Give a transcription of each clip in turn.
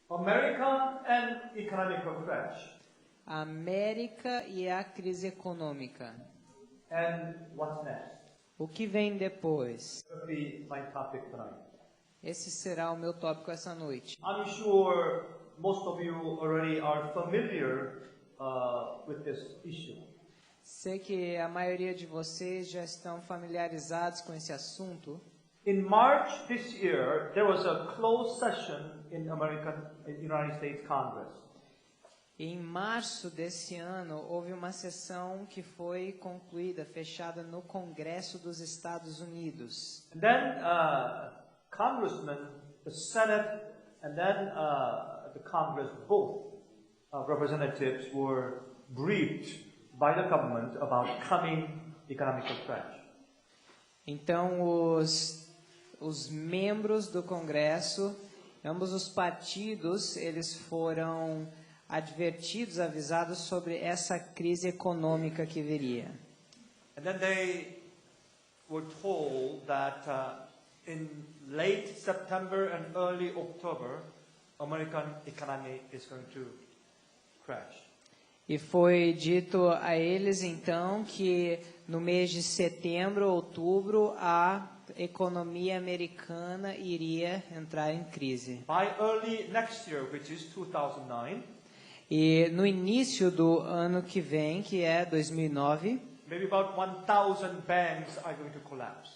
America and economic crash. A América e a crise econômica. And what's next? O que vem depois? That will be my topic tonight. Esse será o meu tópico essa noite. I'm sure most of you already are familiar with this issue. Sei que a maioria de vocês já estão familiarizados com esse assunto. In March this year, there was a closed session in United States Congress. Em março desse ano, houve uma sessão que foi concluída, fechada no Congresso dos Estados Unidos. And then Congressmen, the Senate, and then the Congress, both representatives were briefed by the government about coming economic crash. Então, os membros do Congresso, ambos os partidos, eles foram advertidos, avisados sobre essa crise econômica que viria. And then they were told that in late September and early October, American economy is going to crash. E foi dito a eles, então, que no mês de setembro, outubro, a economia americana iria entrar em crise. By early next year, which is 2009, e no início do ano que vem, que é 2009, maybe about 1,000 banks are going to collapse.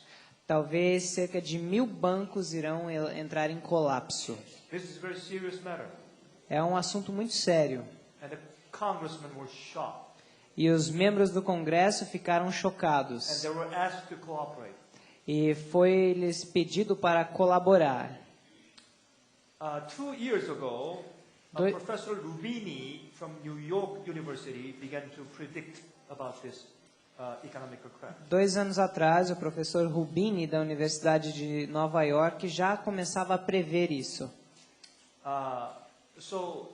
Talvez cerca de 1.000 bancos irão entrar em colapso. This is a very serious matter. É um assunto muito sério. And the congressmen were shocked. E os membros do Congresso ficaram chocados. And they were asked to cooperate. E foi-lhes pedido para colaborar. 2 years ago, Professor Rubini from New York University began to predict about this economic crash. 2 anos atrás, o professor Rubini da Universidade de Nova York já começava a prever isso. So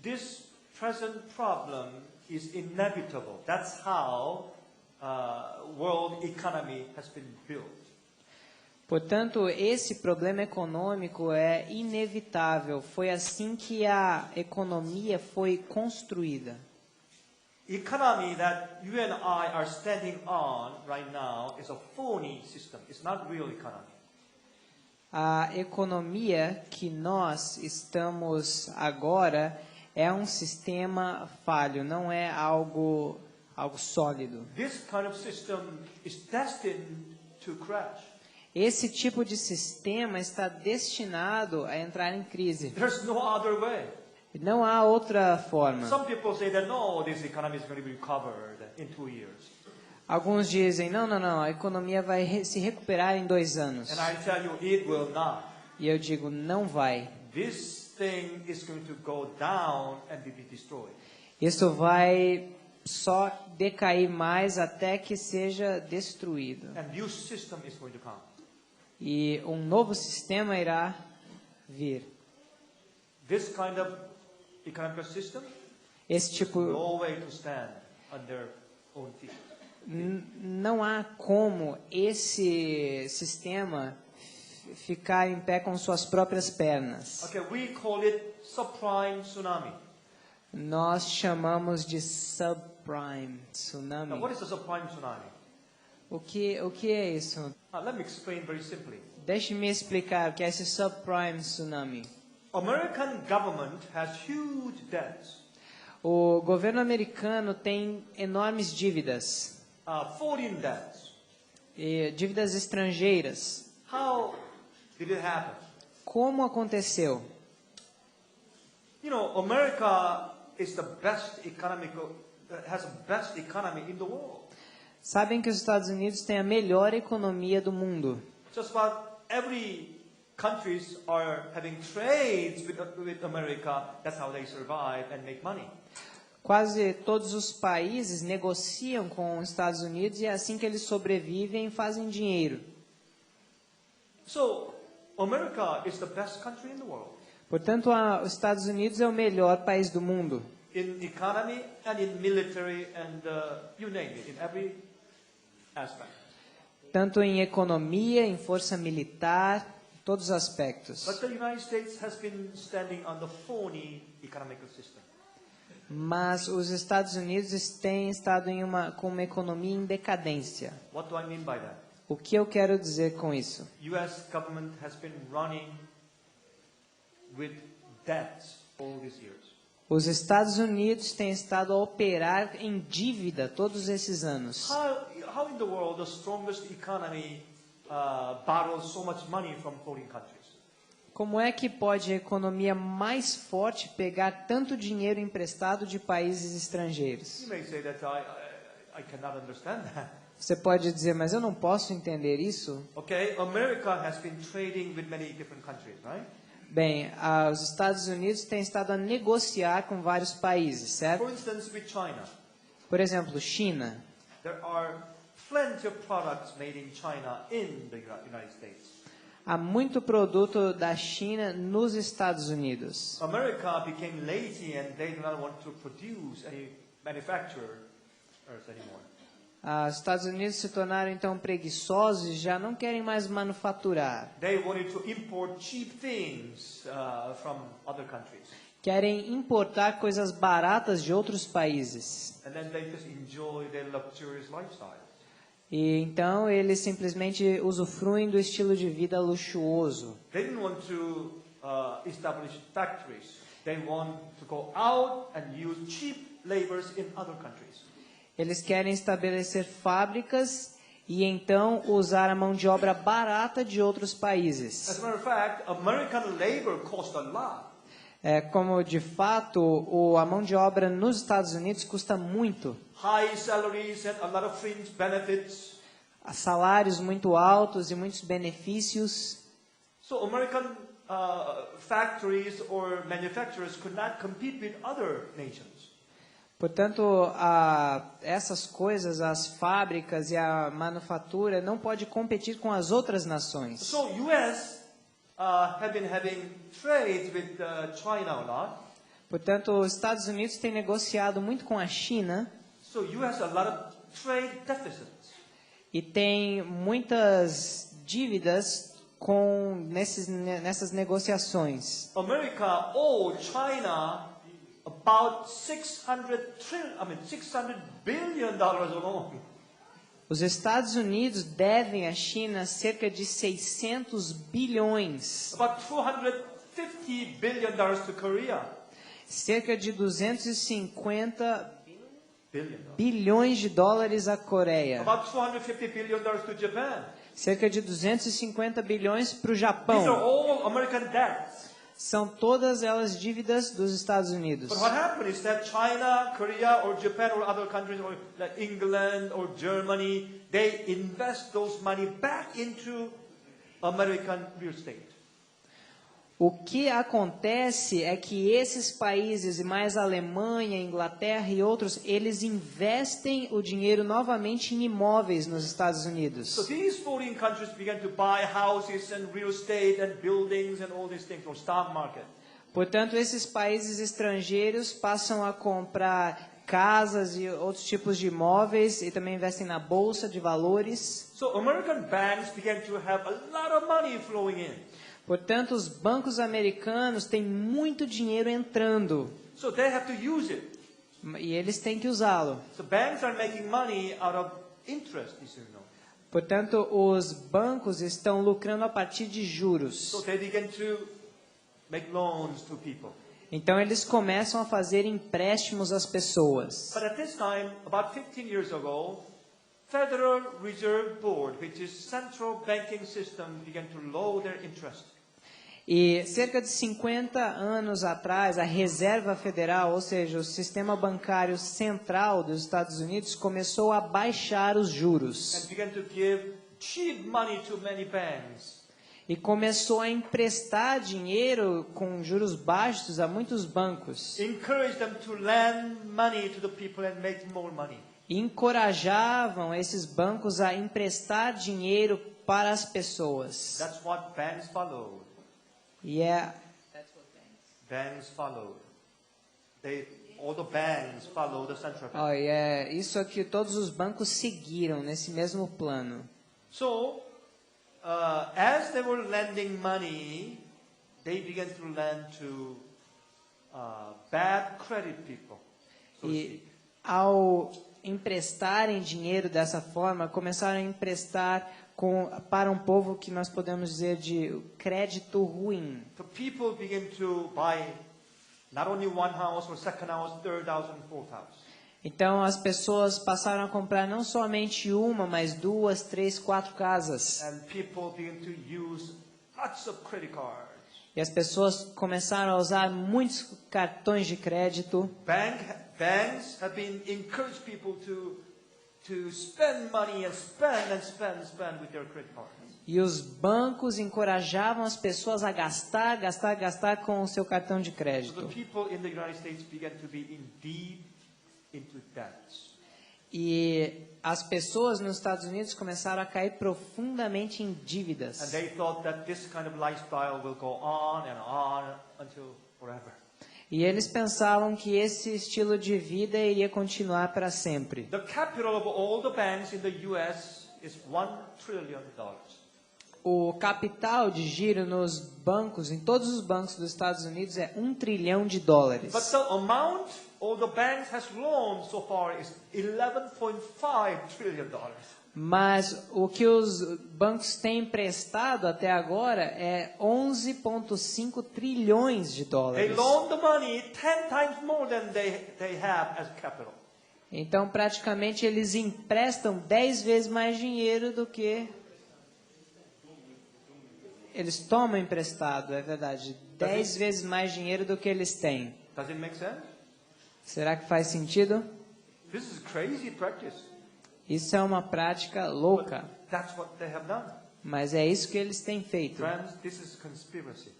this present problem is inevitable. That's how world economy has been built. Portanto, esse problema econômico é inevitável. Foi assim que a economia foi construída. Economy that you and I are standing on right now is a phony system. It's not real economy. A economia que nós estamos agora é um sistema falho, não é algo sólido. This kind of system is destined to crash. Esse tipo de sistema está destinado a entrar em crise. There's no other way. Não há outra forma. Some people say that no, this economy is going to be recovered in 2 years. Alguns dizem, não, a economia vai se recuperar em 2 anos. And I tell you, it will not. E eu digo, não vai. This thing is going to go down and be destroyed. Isso vai só decair mais até que seja destruído. And new system is going to come. E um novo sistema irá vir. This kind of economic system, Esse tipo, no way to stand on their own feet. Não há como esse sistema ficar em pé com suas próprias pernas. Okay, we call it subprime tsunami. Nós chamamos de subprime tsunami. Now, what is a subprime tsunami? O que é isso? Let me explain very simply. Deixe-me explicar o que é esse subprime tsunami. American government has huge debts. O governo americano tem enormes dívidas. Foreign debts. E dívidas estrangeiras. How did it happen? Como aconteceu? You know, America is the best has the best economy in the world. Sabem que os Estados Unidos têm a melhor economia do mundo. Just about every countries are having trades with America. That's how they survive and make money. Quase todos os países negociam com os Estados Unidos e é assim que eles sobrevivem e fazem dinheiro. So, America is the best country in the world. Portanto, os Estados Unidos é o melhor país do mundo. In economy and in military and you name it, in every aspect. Tanto em economia, em força militar, todos os aspectos. But the United States has been standing on the phony economic system. Mas os Estados Unidos têm estado com uma economia em decadência. What do I mean by that? O que eu quero dizer com isso? U.S. government has been running with debts all these years. Os Estados Unidos têm estado a operar em dívida todos esses anos. How in the world the strongest economy borrows so much money from foreign countries? Como é que pode a economia mais forte pegar tanto dinheiro emprestado de países estrangeiros? You may say that I cannot understand that. Você pode dizer, mas eu não posso entender isso? Okay, America has been trading with many different countries, right? Bem, os Estados Unidos têm estado a negociar com vários países, certo? For instance, with China, Por exemplo, China. there are plenty of products made in China in the United States. Há muito produto da China nos Estados Unidos. America became lazy and they do not want to produce any manufacturers anymore. Os Estados Unidos se tornaram então preguiçosos e já não querem mais manufaturar. They wanted to import cheap things from other countries. Querem importar coisas baratas de outros países. And then they just enjoy their luxurious lifestyle. E então eles simplesmente usufruem do estilo de vida luxuoso. They didn't want to establish factories. They want to go out and use cheap labors in other countries. Eles querem estabelecer fábricas e então usar a mão de obra barata de outros países. As a matter of fact, American labor costs a lot. Como de fato a mão de obra nos Estados Unidos custa muito. High salaries and a lot of fringe benefits. Há salários muito altos e muitos benefícios. So American factories or manufacturers could not compete with other nations. Portanto, essas coisas, as fábricas e a manufatura não pode competir com as outras nações. So U.S. Have been having trade with China a lot. Portanto, os Estados Unidos têm negociado muito com a China. So U.S. a lot of trade deficits. E tem muitas dívidas nessas negociações. America owed China about $600 billion alone. Os Estados Unidos devem à China cerca de 600 bilhões. About $250 billion to Korea. Cerca de 250 bilhões de dólares à Coreia. About $250 billion to Japan. Cerca de 250 bilhões para o These are Japão. all American debts. São todas elas dívidas dos Estados Unidos. But what happened is that China, Korea, or Japan, or other countries, or like England or Germany, they invest those money back into American real estate. O que acontece é que esses países, e mais a Alemanha, Inglaterra e outros, eles investem o dinheiro novamente em imóveis nos Estados Unidos. So these foreign countries began to buy houses and real estate and buildings and all these things from stock market. Portanto, esses países estrangeiros passam a comprar casas e outros tipos de imóveis e também investem na bolsa de valores. So American banks began to have a lot of money flowing in. Portanto, os bancos americanos têm muito dinheiro entrando So they have to use it. e eles têm que usá-lo. So banks are making money out of interest, as you know. Portanto, os bancos estão lucrando a partir de juros. So they began to make loans to people. Então, eles começam a fazer empréstimos às pessoas. But at this time, about 15 years ago, Federal Reserve Board, which is central banking system, began to lower their interest. E cerca de 50 anos atrás, a Reserva Federal, ou seja, o sistema bancário central dos Estados Unidos, começou a baixar os juros. And began to give cheap money to many banks. E começou a emprestar dinheiro com juros baixos a muitos bancos. Encourage them to lend money to the people and make more money. E encorajavam esses bancos a emprestar dinheiro para as pessoas. That's what banks followed. E Banks followed. All the banks follow the central bank. isso aqui todos os bancos seguiram nesse mesmo plano. So, as they were lending money, they began to lend to bad credit people. So to E speak. ao emprestarem dinheiro dessa forma, começaram a emprestar para um povo que nós podemos dizer de crédito ruim. So people began to buy not only one house or second house, third house and fourth house. Então as pessoas passaram a comprar não somente uma, mas 2, 3, 4 casas. And people began to use lots of credit cards. E as pessoas começaram a usar muitos cartões de crédito. Banks have been encouraged people to spend money and spend with their credit cards. E os bancos encorajavam as pessoas a gastar com o seu cartão de So crédito. the people in the United States began to be in deep into debts. E as pessoas nos Estados Unidos começaram a cair profundamente em And dívidas. they thought that this kind of lifestyle will go on until forever. E eles pensavam que esse estilo de vida iria continuar para sempre. The capital of all the banks in the US is $1 trillion. O capital de giro nos bancos, em todos os bancos dos Estados Unidos, é $1 trilhão. But the amount all the banks has loaned so far is $11.5 trillion. Mas o que os bancos têm emprestado até agora é 11,5 trilhões de They dólares. loan the money 10 times more than they have as capital. Então, praticamente, eles emprestam 10 vezes mais dinheiro do que eles tomam emprestado, é verdade. 10 vezes mais dinheiro do que eles têm. Does it make sense? Será que faz sentido? This is crazy practice. Isso é uma prática louca, That's what they have done. mas é isso que eles têm feito. Friends, this is conspiracy.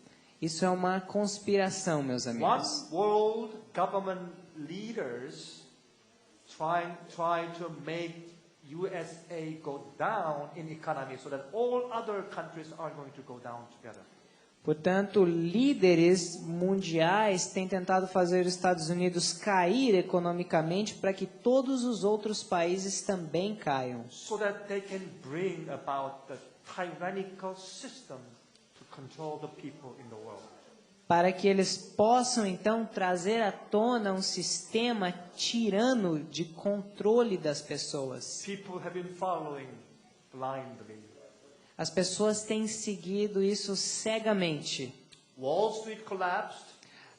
Isso é uma conspiração, meus amigos. One world government leaders try to make USA go down in economy so that all other countries are going to go down together. Portanto, líderes mundiais têm tentado fazer os Estados Unidos cair economicamente para que todos os outros países também caiam. So that they can bring about the tyrannical system to control the people in the world. Para que eles possam, então, trazer à tona um sistema tirano de controle das pessoas. People have been following blindly. As pessoas têm seguido isso cegamente. Wall Street collapsed.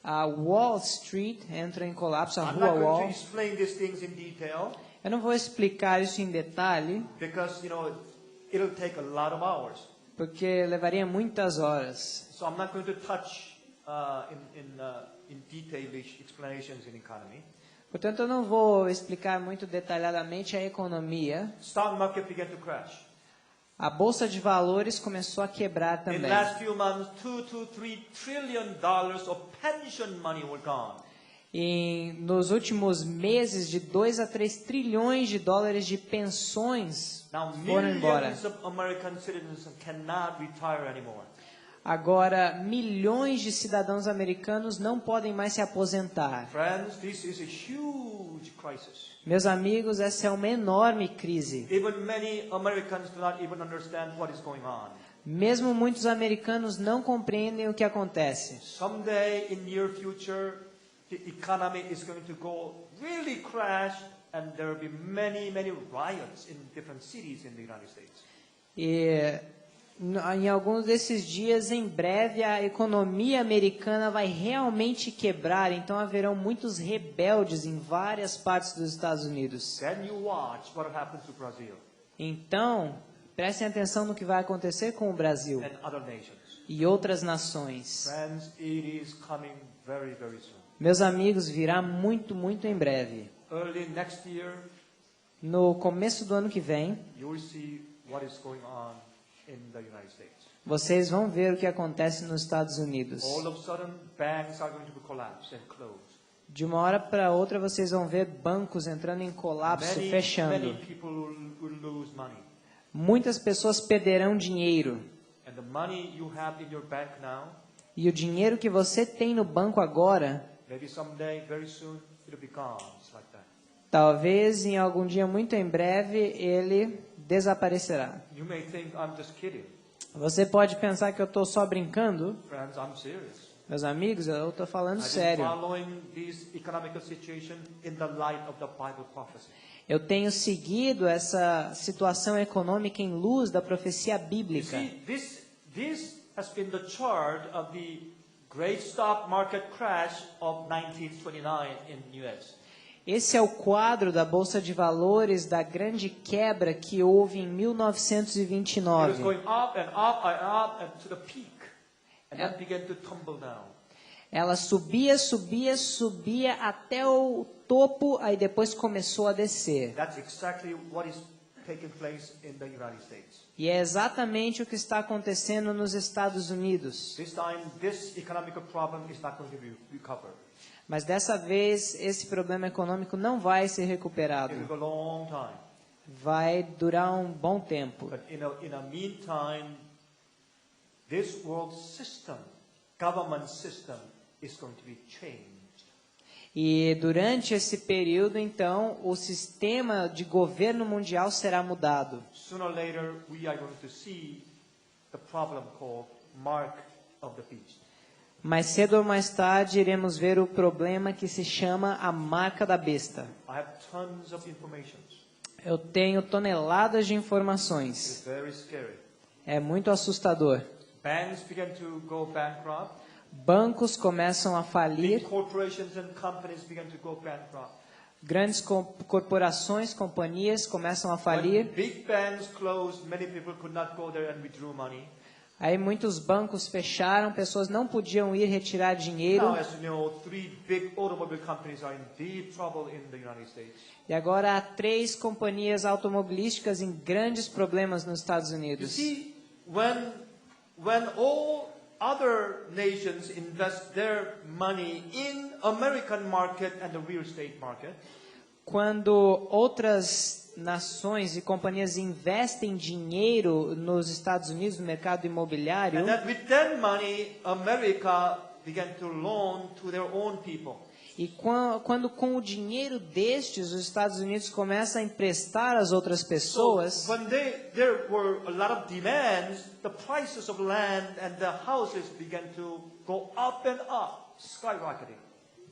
A Wall Street entra em colapso, a I'm rua not going to Wall. explain these things in detail Eu não vou explicar isso em detalhe, because it'll take a lot of hours. porque levaria muitas horas. So I'm not going to touch in detailish explanations in economy. Portanto, eu não vou explicar muito detalhadamente a economia. Stock market began to crash. A bolsa de valores começou a quebrar In também. the last few months, $2 to $3 trillion of pension money were gone. E nos últimos meses, de 2 a 3 trilhões de dólares de pensões Now foram embora. millions of American citizens cannot retire anymore. Agora, milhões de cidadãos americanos não podem mais se aposentar. Friends, this is a huge crisis. Meus amigos, essa é uma enorme crise. Even many Americans do not even understand what is going on. Mesmo muitos americanos não compreendem o que acontece. Someday in near future, the economy is going to go really crash, and there will be many riots in different cities in the United States. E em alguns desses dias, em breve, a economia americana vai realmente quebrar. Então haverão muitos rebeldes em várias partes dos Estados Unidos. Then you watch what will happen to Brazil Então, prestem atenção no que vai acontecer com o Brasil and other nations. e outras nações. Friends, it is coming very soon. Meus amigos, virá muito em breve. Early next year, No começo do ano que vem, you will see what is going on in the United States. vocês vão ver o que acontece nos Estados Unidos. All of a sudden, banks are going to collapse and close. De uma hora para outra, vocês vão ver bancos entrando em colapso, Many fechando. people will lose money. Muitas pessoas perderão dinheiro. And the money you have in your bank now, E o dinheiro que você tem no banco agora, maybe someday, very soon, it'll be gone. It's like that. talvez em algum dia muito em breve, ele desaparecerá. You may think I'm just kidding. Você pode pensar que eu estou só brincando. Friends, I'm serious. Meus amigos, eu estou falando I've been sério. following this economic situation in the light of the Bible prophecy. Eu tenho seguido essa situação econômica em luz da profecia You bíblica. see, this has been the chart of the great stock market crash of 1929 in US. Esse é o quadro da Bolsa de Valores da grande quebra que houve em It was 1929. going up and up and up and to the peak, and then began to tumble down. Ela subia, subia, subia até o topo, aí depois começou a descer. That's exactly what is taking place in the United States. E é exatamente o que está acontecendo nos Estados Unidos. This time, this economic problem is not going to be recovered. Mas dessa vez, esse problema econômico não vai ser recuperado. It will go a long time. Vai durar um bom tempo. But in a meantime, this world system, government system, is going to be changed. E durante esse período, então, o sistema de governo mundial será mudado. Sooner or later, we are going to see the problem called mark of the beast. Mais cedo ou mais tarde, iremos ver o problema que se chama a marca da besta. I have tons of information. Eu tenho toneladas de It's informações. very scary. É muito assustador. Banks began to go bankrupt. Bancos começam a Big falir, corporations and companies began to go bankrupt. grandes corporações, companhias começam a falir. When big banks closed, many people could not go there and withdraw money. Aí muitos bancos fecharam, pessoas não podiam ir retirar dinheiro. Now, as you know, 3 big automobile companies are in deep trouble in the United States. E agora há 3 companhias automobilísticas em grandes problemas nos Estados You Unidos. see, when all other nations invest their money in American market and the real estate market, Quando outras nações e companhias investem dinheiro nos Estados Unidos, no mercado imobiliário, and then with that money, America began to loan to their own people. e quando com o dinheiro destes, os Estados Unidos começam a emprestar às outras pessoas, So when there were a lot of demands, the prices of land and the houses began to go up and up, skyrocketing.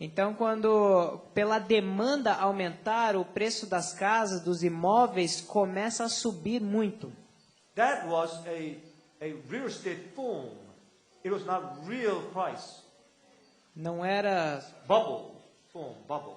então quando pela demanda aumentar, o preço das casas, dos imóveis, começa a subir muito. That was a real estate boom. It was not real price. Não era... Bubble. Boom, bubble.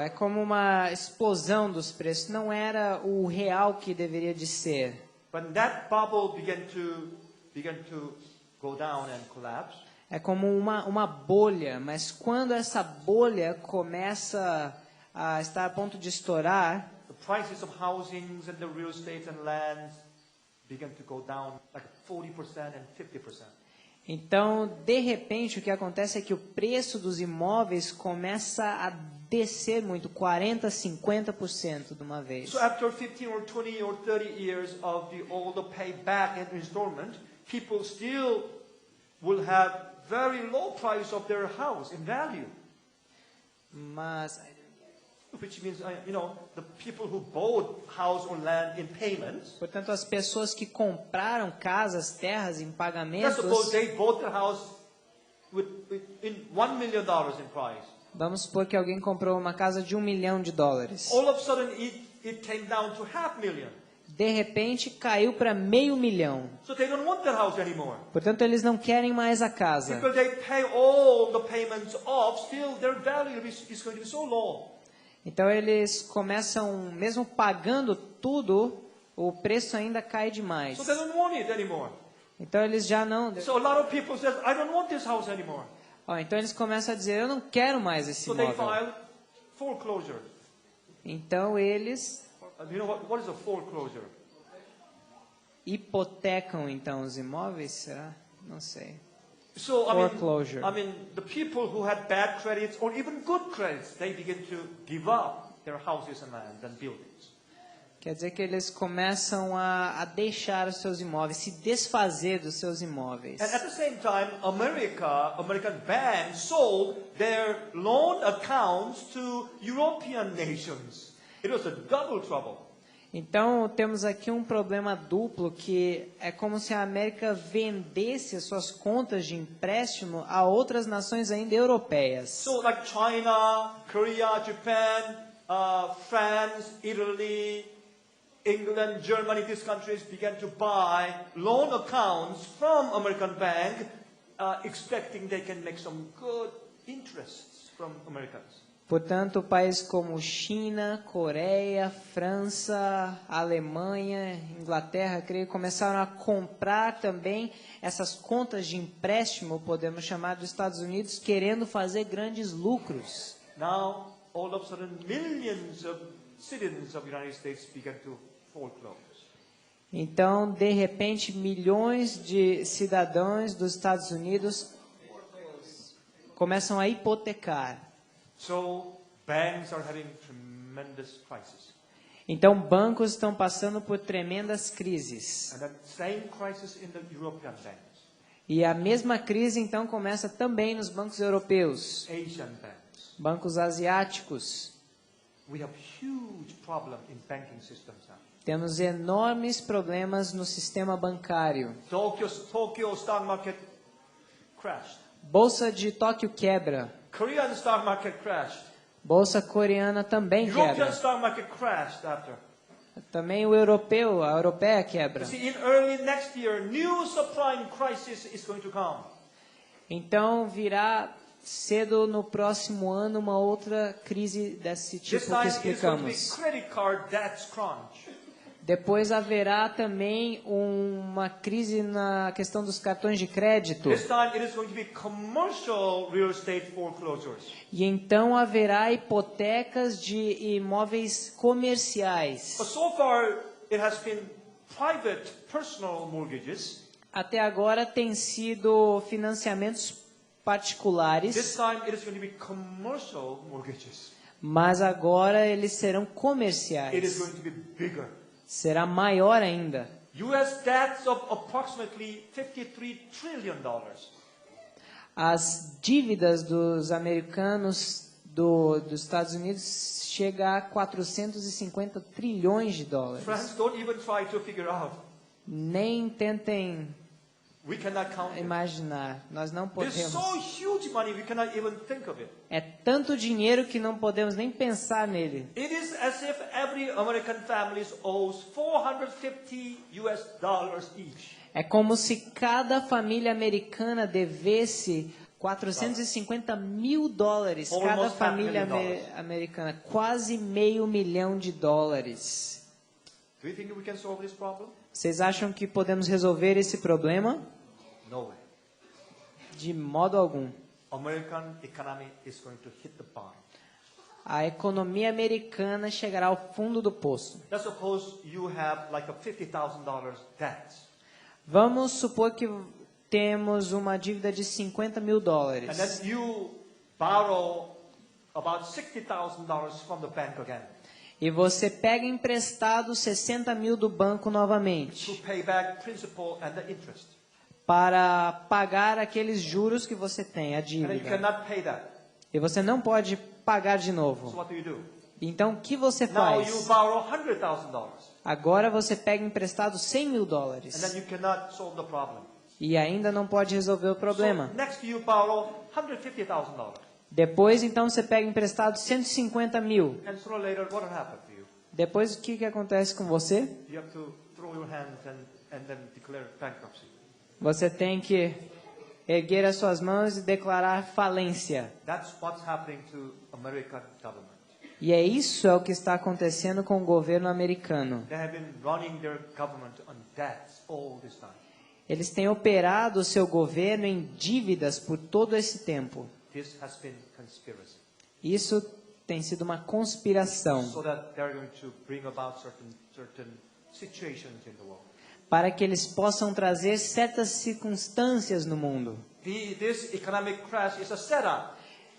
é como uma explosão dos preços, não era o real que deveria de ser. When that bubble began to go down and collapse, É como uma bolha, mas quando essa bolha começa a estar a ponto de estourar, the prices of housings and the real estate and lands began to go down like 40% and 50%. então, de repente, o que acontece é que o preço dos imóveis começa a descer muito, 40%, 50% de uma vez. So after 15 or 20 or 30 years of all the payback and installment, people still will have very low price of their house in value. Mas, Which means, the people who bought house or land in payments, portanto, as pessoas que compraram casas, terras em let's pagamentos, suppose they bought the house in $1 million in price. vamos supor que alguém comprou uma casa de $1 milhão. All of a sudden, it came down to $500,000. De repente, caiu para $500 mil. So they don't want that house anymore. Portanto, eles não querem mais a casa. Because they pay all the payments off, still their value is going to be so low. Então eles começam, mesmo pagando tudo, o preço ainda cai demais. So they don't want it anymore. Então eles já não. So a lot of people say, I don't want this house anymore. Então eles começam a dizer, eu não quero mais esse So they imóvel. file foreclosure. Então eles You know what is a foreclosure? hipotecam então os imóveis, será? Não sei. So Foreclosure. I mean, the people who had bad credits or even good credits, they begin to give up their houses and land and buildings. Quer dizer que eles começam a deixar os seus imóveis, se desfazer dos seus imóveis. And at the same time, American banks sold their loan accounts to European nations. It was a double trouble. Então, temos aqui um problema duplo, que é como se a América vendesse as suas contas de empréstimo a outras nações ainda europeias. So like China, Korea, Japan, France, Italy, England, Germany, these countries began to buy loan accounts from American bank, expecting they can make some good interests from Americans. Portanto, países como China, Coreia, França, Alemanha, Inglaterra, creio, começaram a comprar também essas contas de empréstimo, podemos chamar, dos Estados Unidos, querendo fazer grandes lucros. Now, all of a sudden, millions of citizens of the United States began to foreclose. Então, de repente, milhões de cidadãos dos Estados Unidos começam a hipotecar. So, banks are having tremendous crisis. Então, bancos estão passando por tremendas crises. And that same crisis in the European banks, E a mesma crise, então, começa também nos bancos europeus, Asian banks. bancos asiáticos. We have huge problem in banking systems now. Temos enormes problemas no sistema bancário. Tokyo stock market crashed. Bolsa de Tóquio quebra. Korean stock market crashed. Bolsa coreana também European quebra. stock market crashed after. Também o europeu, a europeia quebra. You see, in early next year, new subprime crisis is going to come. Então virá cedo no próximo ano uma outra crise desse This tipo que time it's going to be explicamos. credit card debts crunch. Depois haverá também uma crise na questão dos cartões de crédito. This time it is going to be commercial real estate foreclosures. E então haverá hipotecas de imóveis comerciais. But so far, it has been private personal mortgages. Até agora tem sido financiamentos This particulares, time it is going to be commercial mortgages. mas agora eles serão It is comerciais. going to be bigger. Será maior ainda. U.S. debts of approximately $53 trillion. As dívidas dos americanos dos Estados Unidos chega a 450 trilhões de dólares. Friends, don't even try to figure out. Nem tentem We cannot count it. imaginar. Nós não There's podemos. so huge money we cannot even think of it. É tanto dinheiro que não podemos nem pensar nele. It is as if every American family owes $450 each. É como se cada família americana devesse 450 mil dólares. Cada Almost família $500 million. americana. Quase $500 milhão. Do you think we can solve this problem? Vocês acham que podemos resolver esse problema? No way. De modo algum. American economy is going to hit the bottom. A economia americana chegará ao fundo do poço. Let's suppose you have like a $50,000 debt. Vamos supor que temos uma dívida de 50 mil And dólares. then you borrow about $60,000 from the bank again E você pega emprestado 60 mil do banco novamente, to pay back principal and the interest. para pagar aqueles juros que você tem, a And then you dívida. cannot pay that. E você não pode pagar de So novo. what do? Então, o que você Now you faz? borrow $100,000 Agora você pega emprestado 100 mil and dólares. then you cannot solve the problem. E ainda não pode resolver o problema. So next you borrow $150,000. Depois, então, você pega emprestado 150 mil. And sooner or later, what will happen to you? Depois, o que acontece com você? You have to throw your hands and then declare bankruptcy. Você tem que erguer as suas mãos e declarar falência. That's what's happening to American government. E é isso o que está acontecendo com o governo americano. They have been running their government on debts all this time. Eles têm operado o seu governo em dívidas por todo esse tempo. This has been conspiracy. Isso tem sido uma conspiração So that they're going to bring about certain situations in the world. para que eles possam trazer certas circunstâncias no mundo. This economic crash is a setup.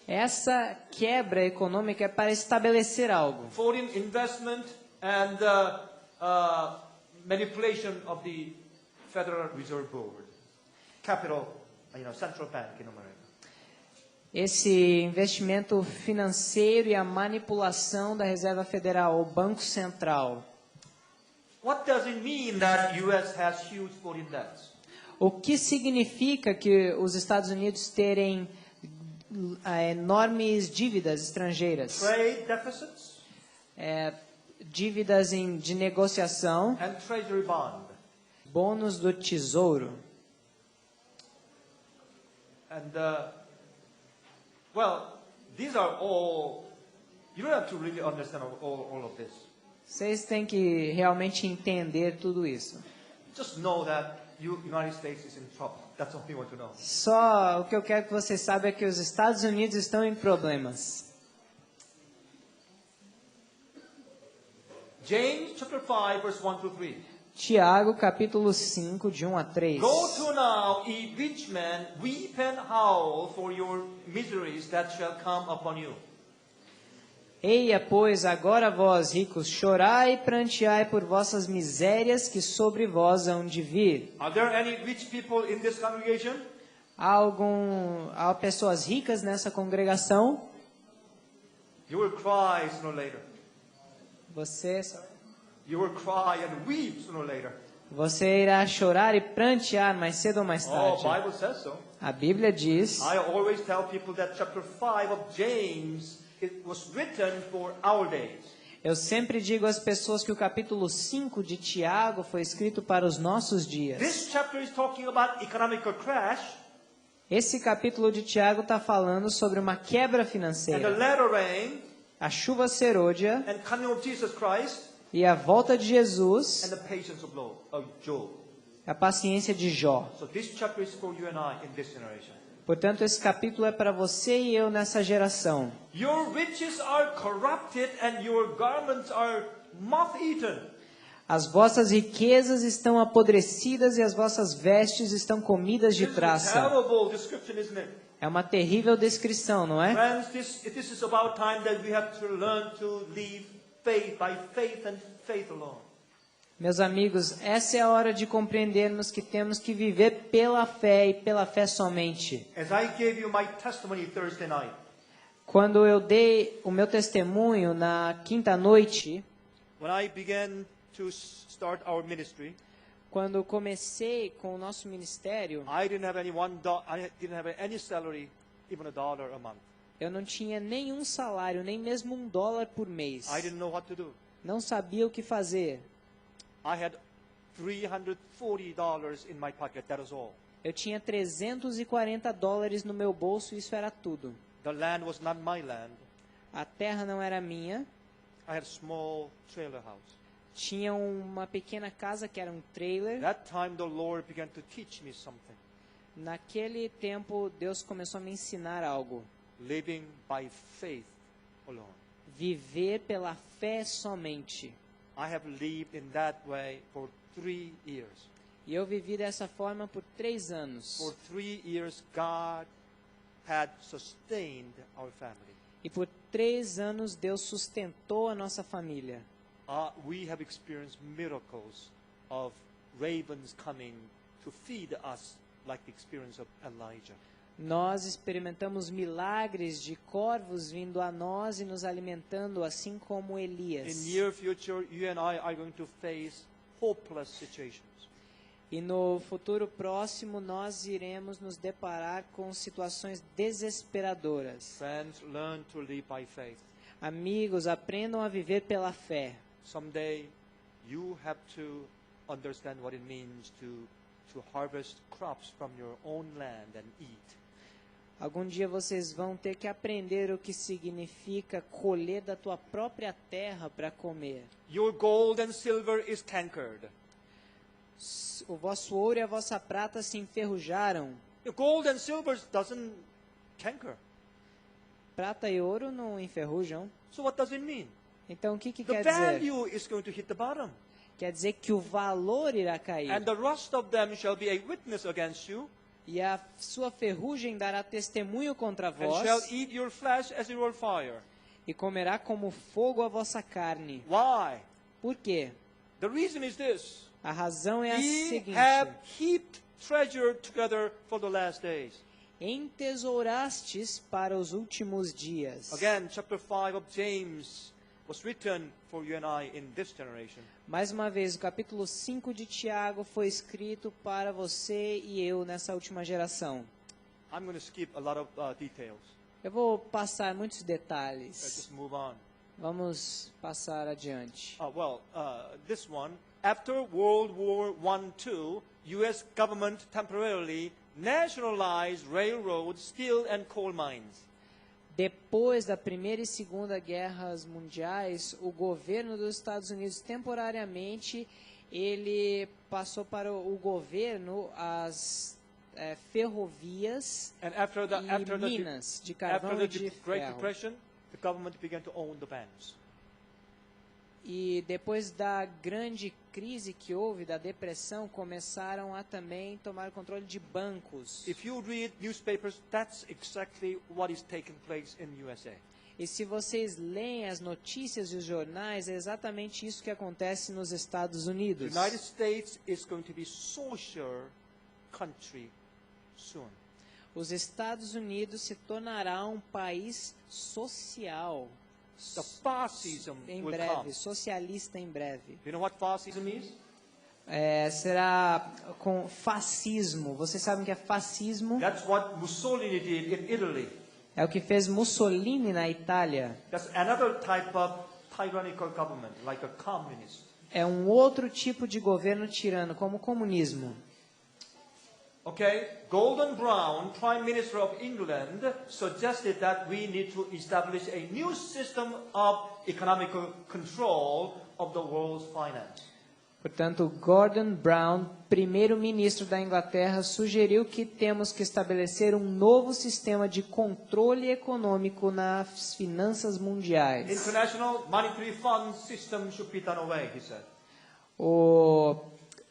Essa quebra econômica é para estabelecer algo. Foreign investment and manipulation of the Federal Reserve Board, central bank in America. Esse investimento financeiro e a manipulação da Reserva Federal, o Banco Central. What does it mean that U.S. has huge foreign debts? O que significa que os Estados Unidos terem enormes dívidas estrangeiras? Trade deficits Dívidas de negociação, and treasury bond. bônus do tesouro. And, these are all, you don't have to really understand all of this. Vocês têm que realmente entender tudo isso. Just know that United States is in trouble. That's all you want to know. Só o que eu quero que você saiba é que os Estados Unidos estão em problemas. James chapter 5 verse 1 through 3. Tiago, capítulo 5, de 1 a 3. Go to now, ye rich men, weep and howl for your miseries that shall come upon you. Eia, pois, agora vós, ricos, chorai e pranteai por vossas misérias que sobre vós hão de vir. Are there any rich people in this congregation? Há pessoas ricas nessa congregação? You will cry sooner or later. You will cry and weep sooner or later. Você irá chorar e prantear mais cedo ou mais tarde. Oh, Bible says so. A Bíblia diz. I always tell people that chapter 5 of James it was written for our days. Eu sempre digo às pessoas que o capítulo 5 de Tiago foi escrito para os nossos dias. This chapter is talking about economic crash. Esse capítulo de Tiago está falando sobre uma quebra And the financeira, latter rain a chuva serôdia and coming of Jesus Christ e a volta de Jesus, and the patience of Job. a paciência de Jó. So this chapter is for you and I in this generation. Portanto, esse capítulo é para você e eu nessa geração. Your riches are corrupted and your garments are moth-eaten. As vossas riquezas estão apodrecidas e as vossas vestes estão comidas de This is a traça. terrible description, isn't it? É uma terrível descrição, não é? Friends, this is about time that we have to learn to live faith by faith and faith alone. Meus amigos, essa é a hora de compreendermos que temos que viver pela fé e pela fé somente. As I gave you my testimony Thursday night, Quando eu dei o meu testemunho na quinta noite, when I began to start our ministry, quando comecei com o nosso ministério, I didn't have any salary, even $1 a month. eu não tinha nenhum salário, nem mesmo $1 por mês. I didn't know what to do. Não sabia o que fazer. I had $340 in my pocket, that was all. Eu tinha $340 no meu bolso, isso era tudo. The land was not my land. A terra não era minha. I had a small trailer house. Tinha uma pequena casa que era um trailer. That time the Lord began to teach me something. Naquele tempo, Deus começou a me ensinar algo. Living by faith alone. Viver pela fé somente. I have lived in that way for 3 years. E eu vivi dessa forma por 3 anos. For 3 years, God had sustained our family. E por 3 anos, Deus sustentou a nossa família. We have experienced miracles of ravens coming to feed us, like the experience of Elijah. Nós experimentamos milagres de corvos vindo a nós e nos alimentando, assim como Elias. In near future, you and I are going to face hopeless situations. E no futuro próximo, nós iremos nos deparar com situações desesperadoras. Friends, learn to live by faith. Amigos, aprendam a viver pela fé. Someday, you have to understand what it means to harvest crops from your own land and eat. Algum dia vocês vão ter que aprender o que significa colher da tua própria terra para comer. Your gold and silver is cankered. O vosso ouro e a vossa prata se enferrujaram. Your gold and silver doesn't canker. Prata e ouro não enferrujam. So what does it mean? Então o que The quer dizer? value is going to hit the bottom. Quer dizer que o valor irá cair. And the rust of them shall be a witness against you. E a sua ferrugem dará testemunho contra And vós. shall eat your flesh as it were fire. E comerá como fogo a vossa carne. Why? Por quê? The reason is this. A razão é a Ye seguinte: have heaped treasure together for the last days. entesourastes para os últimos dias. Again, chapter 5 of James was written for you and I in this generation. Mais uma vez, o capítulo 5 de Tiago foi escrito para você e eu nessa última geração. I'm going to skip a lot of details. Eu vou passar muitos Let's detalhes. just move on. Vamos passar adiante. This one, after World War I-II, U.S. government temporarily nationalized railroads, steel and coal mines. Depois da Primeira e Segunda Guerras Mundiais, o governo dos Estados Unidos temporariamente ele passou para o governo as ferrovias e minas de carvão after e the de Great ferro. Depression, the government began to own the banks. E depois da grande crise que houve, da depressão, começaram a também tomar controle de bancos. If you read newspapers, that's exactly what is taking place in USA. E se vocês leem as notícias e os jornais, é exatamente isso que acontece nos Estados The Unidos. United States is going to be social country soon. Os Estados Unidos se tornará um país social. The fascism Em will breve, come. socialista em breve. You know what fascism is? Será com fascismo. Vocês sabem o que é fascismo? That's what Mussolini did in Italy. É o que fez Mussolini na Itália. That's another type of tyrannical government, like a communist. É um outro tipo de governo tirano, como o comunismo. Okay, Gordon Brown, Prime Minister of England, suggested that we need to establish a new system of economic control of the world's finance. Portanto, Gordon Brown, primeiro-ministro da Inglaterra, sugeriu que temos que estabelecer um novo sistema de controle econômico nas finanças mundiais. International Monetary Fund system should be done away, he said. O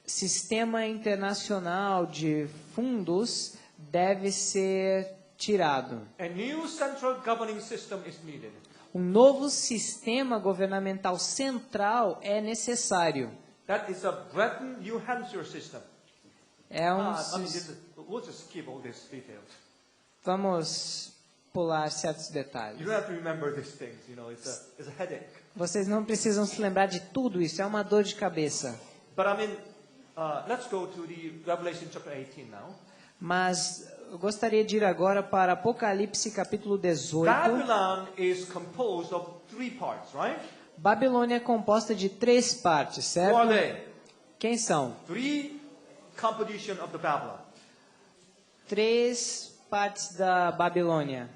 sistema internacional de fundos deve ser tirado. A new central governing system is needed. Um novo sistema governamental central é necessário. That is a Bretton New Hampshire system. We'll just skip all these details. Vamos pular certos You detalhes. don't have to remember these things, you know, it's a headache. Vocês não precisam se lembrar de tudo isso, é uma dor de cabeça. But let's go to the Revelation chapter 18 now. Mas eu gostaria de ir agora para Apocalipse capítulo 18. Babylon is composed of 3 parts, right? Babilônia é composta de 3 partes, Who are certo? they? Quem são? 3 composition of the Babylon. 3 partes da Babilônia.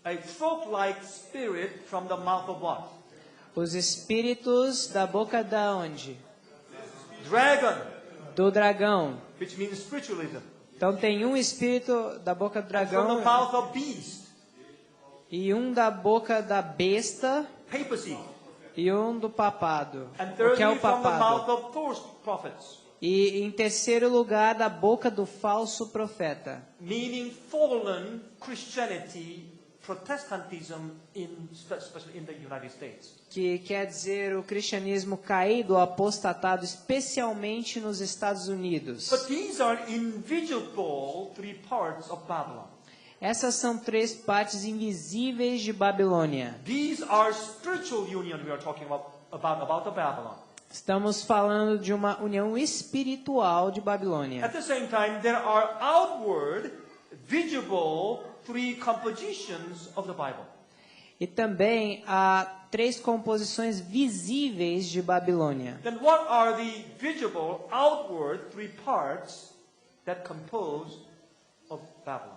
A frog-like spirit from the mouth of what? Os espíritos da boca da onde? Dragon, Do dragão. which means spiritualism. Então tem um espírito da boca do From the dragão mouth of beast, e um da boca da besta papacy. e um do papado. And O que é thirdly, o from the mouth papado? of false prophets, E em terceiro lugar, da boca do falso profeta. meaning fallen Christianity, Protestantism, especially in the United States. Que quer dizer o cristianismo caído, apostatado, especialmente nos Estados Unidos. But these are invisible 3 parts of Babylon. Essas são 3 partes invisíveis de Babilônia. These are spiritual union we are talking about the Babylon. Estamos falando de uma união espiritual de Babilônia. At the same time, there are outward, visible 3 compositions of the Bible. E também há 3 composições visíveis de Babilônia. Then what are the visible, outward 3 parts that compose of Babylon?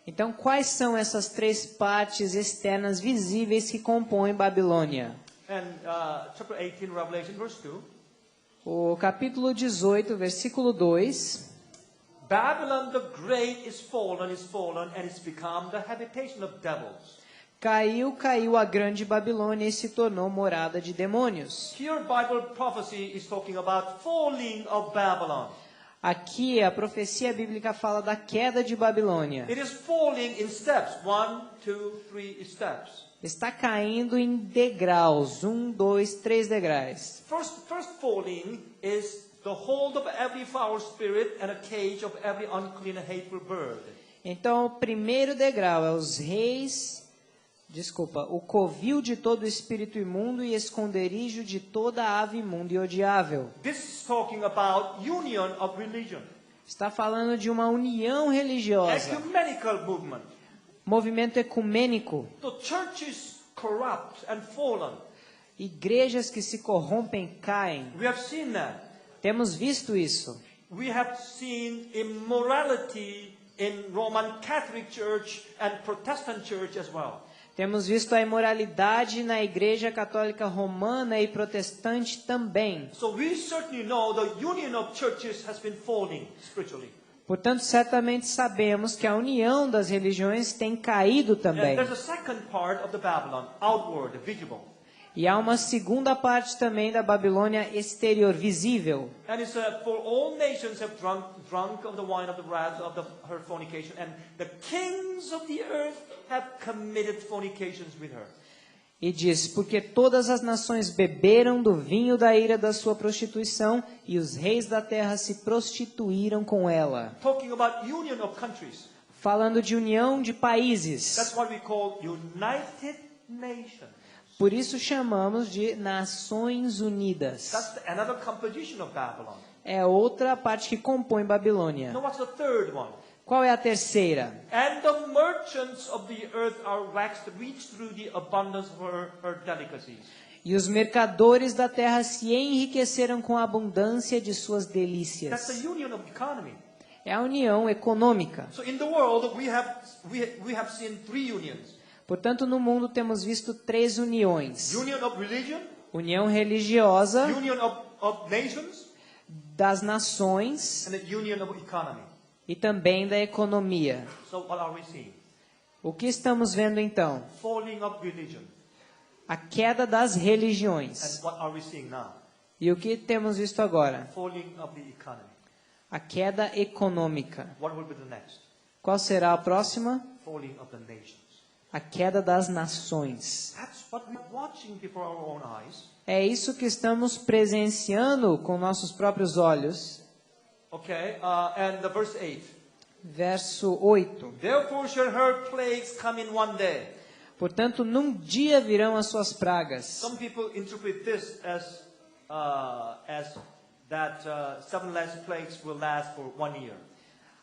Então, quais são essas 3 partes externas visíveis que compõem Babilônia? And chapter 18, Revelation, verse 2. O capítulo 18, versículo 2. Babylon the great is fallen, and is become the habitation of devils. Caiu, caiu a grande Babilônia e se tornou morada de demônios. Here Bible prophecy is talking about falling of Babylon. Aqui a profecia bíblica fala da queda de Babilônia. It is falling in steps, 1, 2, 3 steps. Está caindo em degraus, 1, 2, 3 degraus. First falling is the hold of every foul spirit and a cage of every unclean and hateful bird. Então, o primeiro degrau é os reis, o covil de todo espírito imundo e esconderijo de toda ave imunda e odiável. This is talking about union of religion, Está falando de uma união religiosa, ecumenical movement. movimento ecumênico, The church is corrupt and fallen. igrejas que se corrompem caem. We have seen that. Temos visto isso. We have seen immorality in Roman Catholic Church and Protestant Church as well. Temos visto a imoralidade na Igreja Católica Romana e Protestante também. So we certainly know the union of churches has been falling spiritually. Portanto, certamente sabemos que a união das religiões tem caído And também. there's a second part of the Babylon, outward, visible. E há uma segunda parte também da Babilônia exterior, visível. And it's for all nations have drunk of the wine of the wrath of her fornication, and the kings of the earth have committed fornications with her. E diz, porque todas as nações beberam do vinho da ira da sua prostituição, e os reis da terra se prostituíram com ela. Talking about union of countries. Falando de união de países. That's what we call United Nations. Por isso chamamos de Nações Unidas. That's another composition of Babylon. É outra parte que compõe Babilônia. Now what's the third one? Qual é a terceira? And the merchants of the earth are waxed rich through the abundance of her delicacies. E os mercadores da terra se enriqueceram com a abundância de suas That's delícias. the union of economy. É a união econômica. So in the world we have seen three unions. Portanto, no mundo temos visto três uniões. Union of religion, União religiosa union of nations, das nações and the union of economy. e também da economia. So what are we seeing? O que estamos vendo então? Falling of religion. A queda das religiões. And what are we seeing now? E o que temos visto agora? Falling of the economy. A queda econômica. What will be the next? Qual será a próxima? Falling of the nations. A queda das nações. That's what we're watching before our own eyes. É isso que estamos presenciando com nossos próprios olhos. Okay, and the verse 8. Verso 8. Therefore shall her plagues come in one day. Portanto, num dia virão as suas pragas. Some people interpret this as that 7 last plagues will last for 1 year.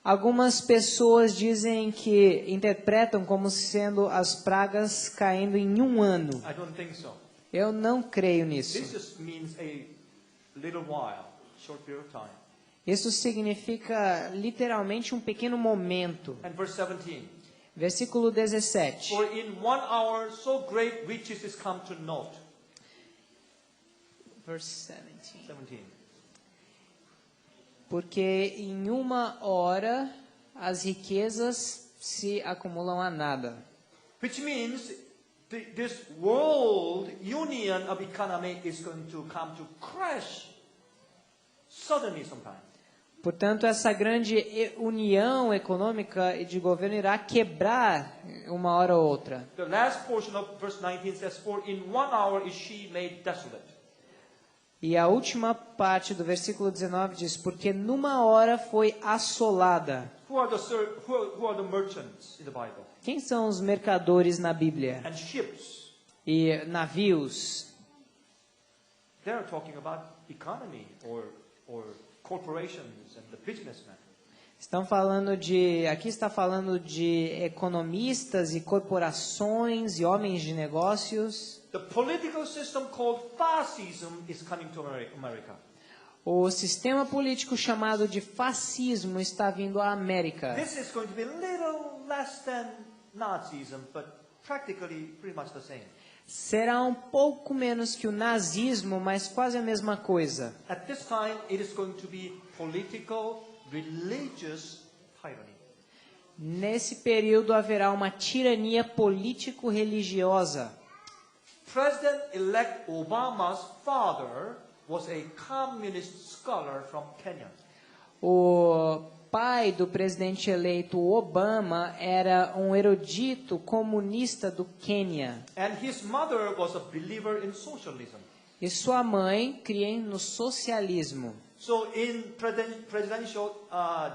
Algumas pessoas dizem que interpretam como sendo as pragas caindo em um ano. I don't think so. Eu não creio nisso. This just means a little while, short period of time. Isso significa literalmente um pequeno momento. And verse 17. Versículo 17. For in 1 hour so great riches is come to naught. Verse 17. 17. Porque em uma hora as riquezas se acumulam a nada. Which means this world union of economy is going to come to crash suddenly sometime. Portanto, essa grande união econômica e de governo irá quebrar uma hora ou outra. The last portion of verse 19 says, For in 1 hour is she made desolate. E a última parte do versículo 19 diz, porque numa hora foi assolada. Who are the merchants in the Bible? Quem são os mercadores na Bíblia? And ships. E navios? They're talking about economy or corporations and the businessmen. Aqui está falando de economistas e corporações e homens de negócios. The political system called fascism is coming to America. O sistema político chamado de fascismo está vindo à América. This is going to be a little less than Nazism, but practically pretty much the same. Será um pouco menos que o nazismo, mas quase a mesma coisa. At this time, it is going to be political, religious tyranny. Nesse período haverá uma tirania político-religiosa. President-elect Obama's father was a communist scholar from Kenya. O pai do presidente eleito Obama era um erudito comunista do Quênia. And his mother was a believer in socialism. E sua mãe cria no socialismo. So in presidential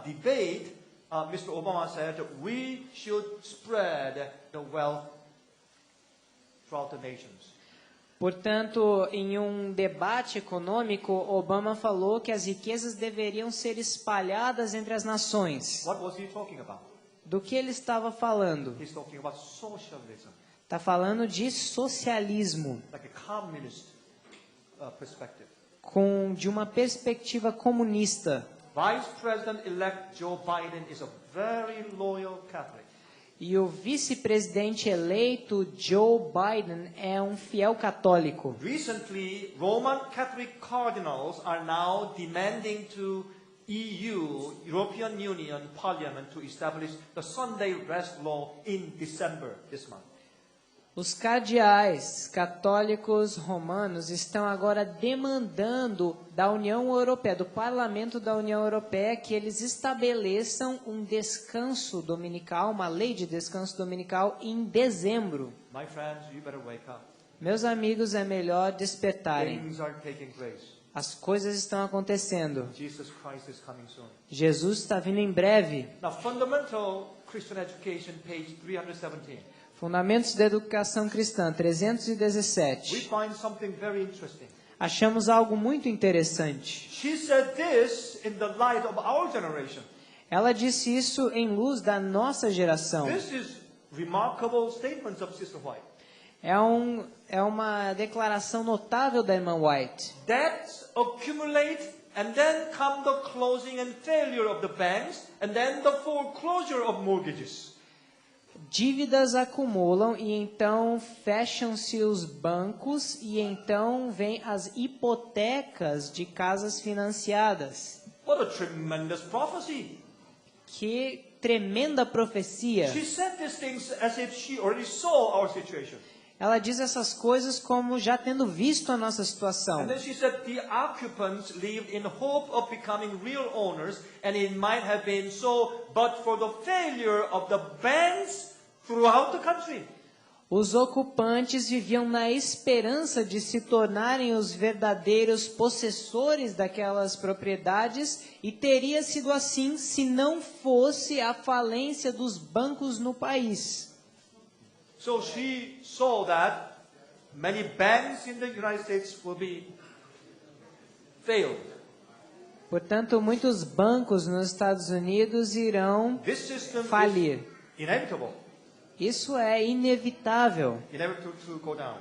debate, Mr. Obama said we should spread the wealth throughout the nations. Portanto, em um debate econômico, Obama falou que as riquezas deveriam ser espalhadas entre as nações. What was he talking about? Do que ele estava falando? He's talking about socialism, Está falando de socialismo, like a communist perspective. de uma perspectiva comunista. Vice President-elect Joe Biden is a very loyal Catholic. E o vice-presidente eleito Joe Biden é um fiel católico. Recently, Roman Catholic cardinals are now demanding to EU, European Union Parliament to establish the Sunday rest law in December this month. Os cardeais católicos romanos estão agora demandando da União Europeia, do Parlamento da União Europeia, que eles estabeleçam um descanso dominical, uma lei de descanso dominical em dezembro. My friends, you better wake up. Meus amigos, é melhor despertarem. Things are taking place. As coisas estão acontecendo. Jesus Christ is coming soon. Jesus está vindo em breve. Now, Fundamental Christian Education, page 317. Fundamentos da Educação Cristã, 317. We find something very interesting. Achamos algo muito interessante. She said this in the light of our generation. Ela disse isso em luz da nossa geração. This is remarkable statements of Sister White. É uma declaração notável da irmã White. Debts accumulate and then come the closing and failure of the banks and then the foreclosure of mortgages. Dívidas acumulam e então fecham-se os bancos e então vem as hipotecas de casas financiadas. What a tremendous prophecy. Que tremenda profecia. She said these things as if she already saw our situation. Ela diz essas coisas como já tendo visto a nossa situação. And then she said the occupants lived in hope of becoming real owners, and it might have been so, but for the failure of the banks throughout the country. Os ocupantes viviam na esperança de se tornarem os verdadeiros possessores daquelas propriedades, e teria sido assim se não fosse a falência dos bancos no país. So she saw that many banks in the United States will be failed. Portanto, muitos bancos nos Estados Unidos irão This system falir. is inevitable. Isso é inevitável. Inevitable to go down.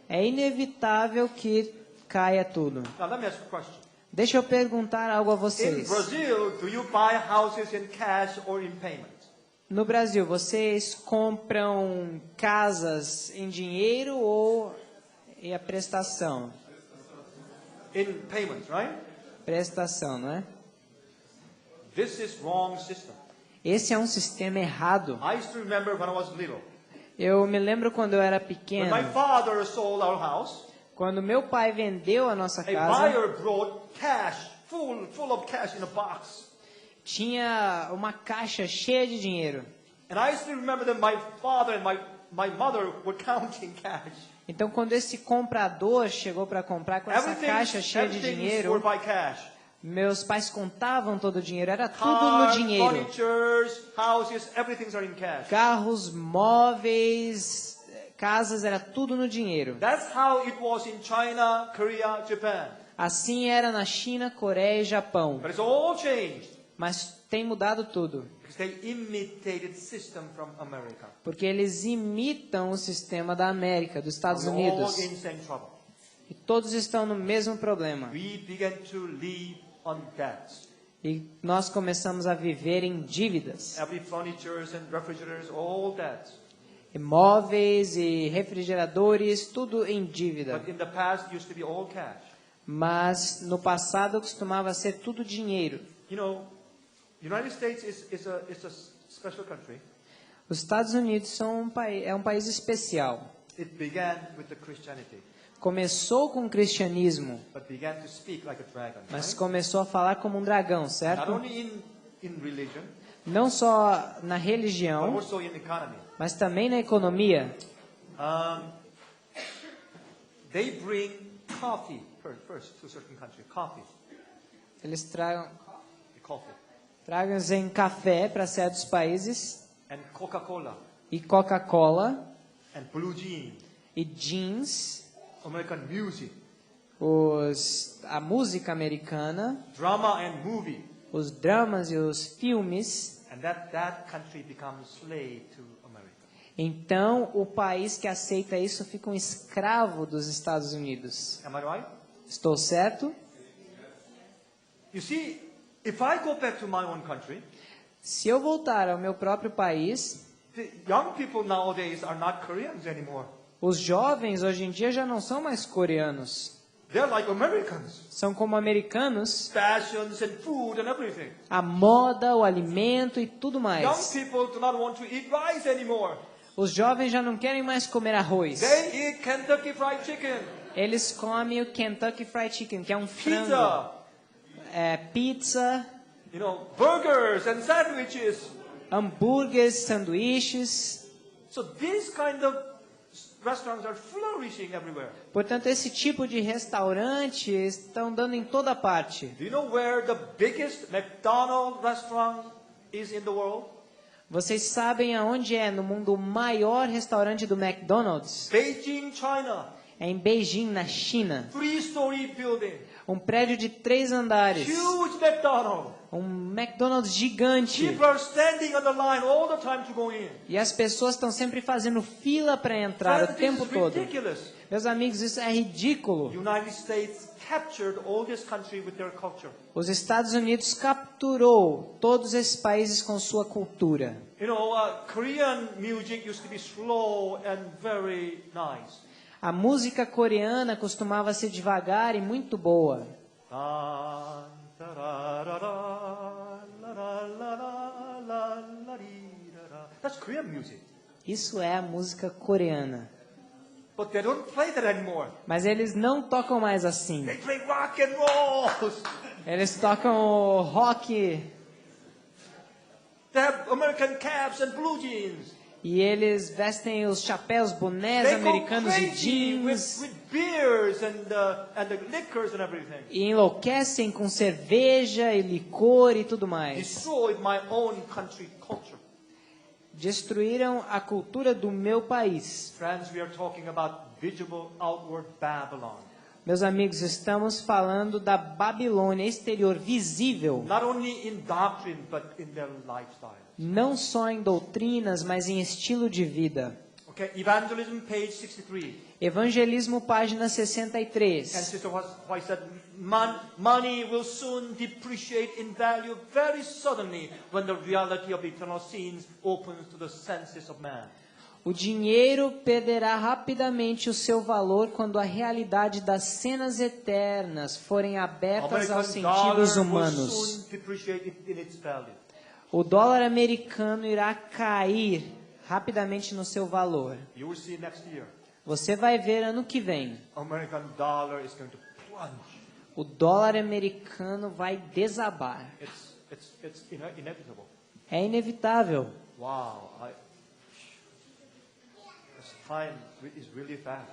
É inevitável que caia tudo. Now let me ask a question. Deixa eu perguntar algo a In vocês. Brazil, do you buy houses in cash or in payment? No Brasil, vocês compram casas em dinheiro ou em a prestação? In payment, right? Prestação, não é? This is wrong system. Esse é um sistema errado. I used to remember when I was little. Eu me lembro quando eu era When pequeno, my father sold our house, quando meu pai vendeu a nossa a casa, buyer brought cash, full of cash in a box. tinha uma caixa cheia de dinheiro. And I still remember that my father and my mother were counting cash. Então, quando esse comprador chegou para comprar com essa caixa cheia de Everything dinheiro, was by cash. meus pais contavam todo o dinheiro, era tudo no Cars, dinheiro. furnitures, houses, everything are in cash. Carros, móveis, casas, era tudo no dinheiro. That's how it was in China, Korea, Japan. Assim era na China, Coreia e Japão. But it's all changed Mas tem mudado tudo, because they imitated system from America. porque eles imitam o sistema da América, dos Estados And we're all Unidos. in same trouble. E todos estão no mesmo problema. We began to live on debts. E nós começamos a viver em dívidas. Every furnitures and refrigerators, all debts. Imóveis e refrigeradores, tudo em dívida. But in the past, it used to be all cash. Mas no passado costumava ser tudo dinheiro. You know, United States is a special country. Os Estados Unidos é um país especial. It began with the Christianity, Começou com o cristianismo, but began to speak like a dragon. mas Right? começou a falar como um dragão, Not certo? only in religion, Não só na but religião, also in economy. mas também na economia. They bring coffee first to a certain country. Coffee. Eles tragam, Coffee. Tragam café para certos países and Coca-Cola e Coca-Cola and blue jeans, e jeans, American music, a música americana, drama and movie, os dramas e os filmes. and that country becomes slave to America. Então, o país que aceita isso fica um escravo dos Estados Unidos. Am I right? Estou certo? You see, if I go back to my own country, Se eu voltar ao meu próprio país, the young people nowadays are not Koreans anymore. os jovens hoje em dia já não são mais coreanos. They're like Americans. São como americanos. Fashions and food and everything. A moda, o alimento e tudo Young mais. people do not want to eat rice anymore. Os jovens já não querem mais comer arroz. They eat Kentucky Fried Chicken, Eles comem o Kentucky Fried Chicken, que é um frango. pizza, Pizza, burgers and sandwiches. hambúrgueres, sanduíches. So these kind of restaurants are flourishing everywhere. Portanto, esse tipo de restaurante estão dando em toda parte. Do you know where the biggest McDonald's restaurant is in the world? Vocês sabem aonde é no mundo o maior restaurante do McDonald's? Beijing, China. É em Beijing, na China. 3-story building. Um prédio de 3 andares. Huge McDonald's. Um McDonald's gigante. People are standing on the line all the time to go in. E as pessoas estão sempre fazendo fila para entrar o Friends, tempo this is todo. ridiculous. Meus amigos, isso é ridículo. United States captured all this country with their culture. Os Estados Unidos capturou todos esses países com sua cultura. Korean music used to be slow and very nice. A música coreana costumava ser devagar e muito boa. That's Korean music. Isso é a música coreana. But they don't play that anymore. Mas eles não tocam mais assim. They play rock and roll. Eles tocam rock They have American caps and blue jeans. e eles vestem os chapéus, bonés They go americanos e crazy jeans with beers and the liquors and everything. e enlouquecem com cerveja e licor e tudo mais. Destroyed my own country culture. Destruíram a cultura do meu país. Friends, we are talking about visible outward Babylon. Meus amigos, estamos falando da Babilônia exterior visível, Not only in doctrine, but in their lifestyle. não só em doutrinas, mas em estilo de vida. Okay, Evangelism, page 63. Evangelismo, página And 63. Sister White said, money will soon depreciate in value very suddenly when the reality of eternal scenes opens to the senses of man. O dinheiro perderá rapidamente o seu valor quando a realidade das cenas eternas forem abertas aos sentidos will humanos. soon depreciate in its value. O dólar americano irá cair rapidamente no seu valor. You will see next year, Você vai ver ano que vem. American dollar is going to plunge. O dólar americano vai desabar. It's inevitable. É inevitável. Wow, this time is really fast.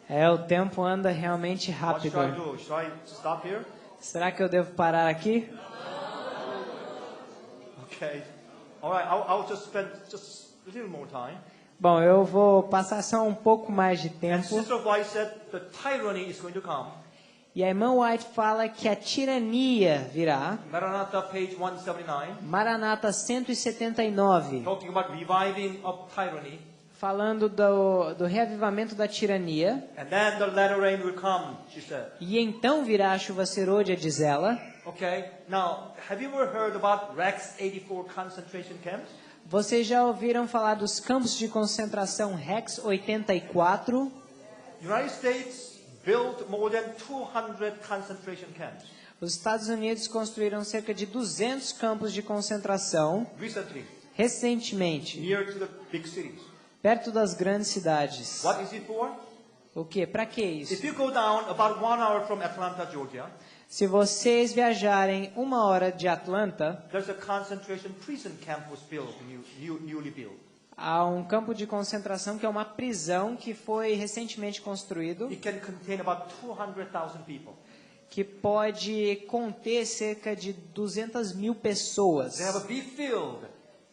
O tempo anda realmente What rápido. should I do? Should I stop here? Será que eu devo parar aqui? Okay. All right. I'll just spend just a little more time. Bom, eu vou passar só um pouco mais de And tempo. Sister White said the tyranny is going to come. E a irmã White fala que a tirania virá. Maranatha, page 179, Maranata 179, talking about reviving of tyranny. falando do reavivamento da tirania. And then the latter rain will come, she said. E então virá a chuva serôdia, diz ela. Okay. Now, have you ever heard about Rex 84 concentration camps? Vocês já ouviram falar dos campos de concentração Rex 84? United States built more than 200 concentration camps Os Estados Unidos construíram cerca de 200 campos de concentração recently, recentemente, near to the big cities. perto das grandes cidades. What is it for? O quê? Para que isso? If you go down about 1 hour from Atlanta, Georgia, Se vocês viajarem 1 hora de Atlanta, there's a concentration prison camp was built, newly built. há um campo de concentração que é uma prisão que foi recentemente construído It can contain about 200,000 people. que pode conter cerca de 200 mil pessoas. They have a big field.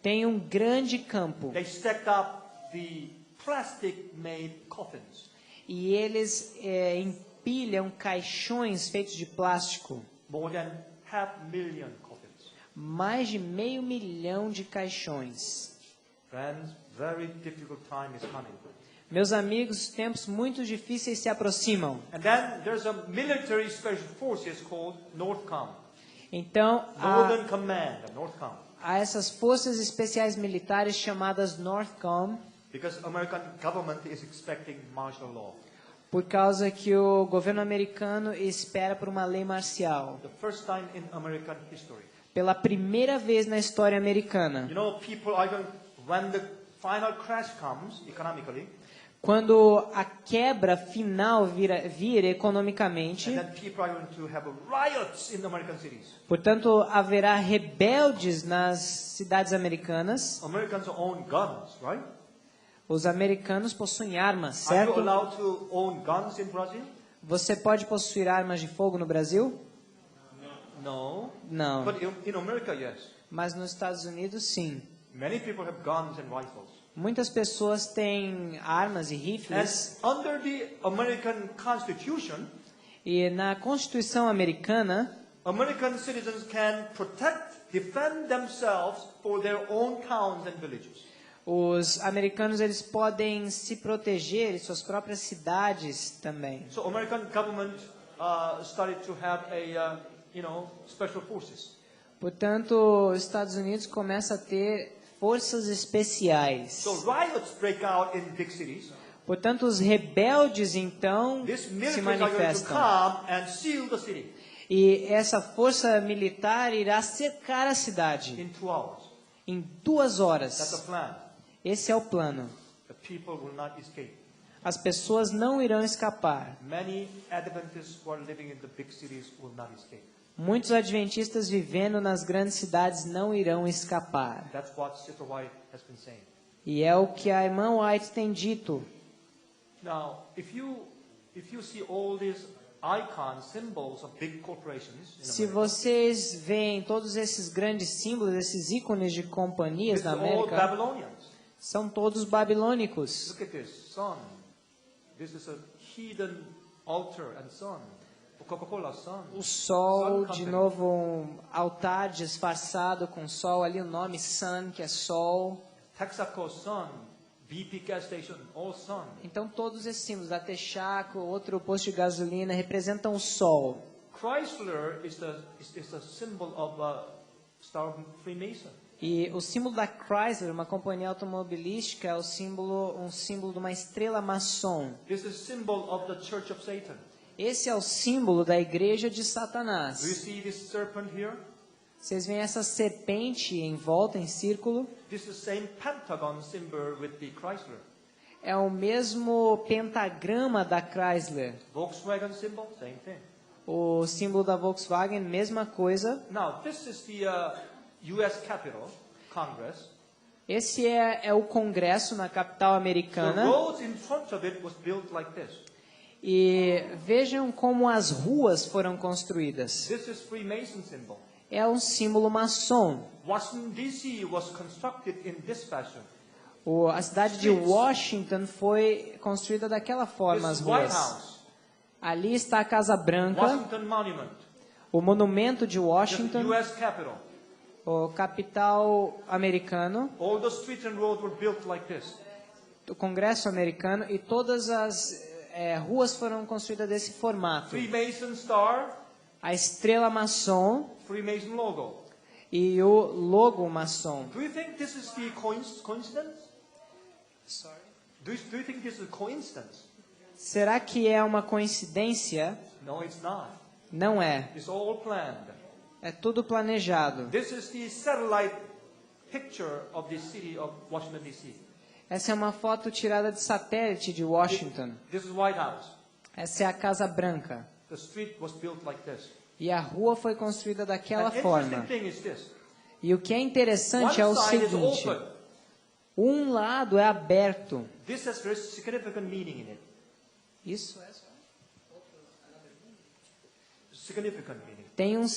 Tem um grande campo. They stacked up the plastic-made coffins. E eles empilham caixões feitos de plástico. More than 500,000 coffins. Mais de 500 mil de caixões. Friends, very difficult time is coming. Meus amigos, tempos muito difíceis se aproximam. And then there's a military special forces called NORTHCOM. Então, Northern Command, NORTHCOM. há essas forças especiais militares chamadas NORTHCOM, Because American government is expecting martial law. por causa que o governo americano espera por uma lei marcial. The first time in American history. Pela primeira vez na história americana. You know, people are going, when the final crash comes economically, Quando a quebra final vir economicamente, and then people are going to have riots in American cities. portanto, haverá rebeldes nas cidades americanas. Americans own guns, right? Os americanos possuem armas, Are you certo? allowed to own guns in Brazil? Você pode possuir armas de fogo no Brasil? No. Não. But in America, yes. Mas nos Estados Unidos, sim. Many people have guns and rifles. Muitas pessoas têm armas e rifles. And under the American Constitution, E na Constituição americana, American citizens can defend themselves for their own towns and villages. os americanos eles podem se proteger em suas próprias cidades também. So American government started to have special forces. Portanto, os Estados Unidos começa a ter forças especiais. So riots break out in big cities. Portanto, os rebeldes então This se military are going to manifestam. come and seal the city E essa força militar irá cercar a cidade in 2 hours. em 2 That's the horas. plan. Esse é o plano. The people will not escape. As pessoas não irão escapar. Many Adventists who are living in the big cities will not escape. Muitos adventistas vivendo nas grandes cidades não irão escapar. That's what Sister White has been saying. E é o que a irmã White tem dito. Now, if you see all these icons, symbols of big corporations in Se America, vocês veem todos esses grandes símbolos, esses ícones de companhias these na are all América, Babylonians. são todos babilônicos. Look at this sun. This is a hidden altar and sun. Coca-Cola sun. O sol, Sun de Company. novo, um altar disfarçado com sol, ali o nome Sun, que é sol. Texaco sun. BP gas station, all sun. Então todos esses símbolos, da Texaco, outro posto de gasolina, representam o sol. Chrysler is the symbol of Star Freemason. E o símbolo da Chrysler, uma companhia automobilística, é um símbolo de uma estrela maçom. This is symbol of the Church of Satan. Esse é o símbolo da igreja de Do you Satanás. see this serpent here? Vocês veem essa serpente em volta, em círculo? This is the same pentagon symbol with the Chrysler. É o mesmo pentagrama da Chrysler. Volkswagen symbol, same thing. O símbolo da Volkswagen, mesma coisa. Now, this is the U.S. Capitol, Congress. Esse é o Congresso na capital The americana. roads in front of it was built like this. E vejam como as ruas foram construídas. This is Freemason symbol. É um símbolo maçom. Washington D.C. was constructed in this fashion. A cidade de Washington foi construída daquela forma, This as is White ruas. House, Ali está a Casa Branca, Washington Monument, o monumento de the Washington, U.S. Capitol. o capital americano, All the streets and roads were built like this. o Congresso americano, e todas as ruas foram construídas desse formato. Freemason star, A estrela maçom Freemason logo. e o logo maçom. Do you think this is the coincidence? Do you think this is coincidence? Será que é uma coincidência? No, it's not. Não é. It's all planned. É tudo planejado. This is the satellite picture of the city of Washington D.C. Essa é uma foto tirada de satélite de Washington. This is White House. Essa é a Casa Branca. The street was built like this. E a rua foi construída daquela An forma. interesting thing is this. E o que é interessante é o One side is seguinte: open. um lado é aberto. This has very significant meaning in it. Isso é significant meaning. tem um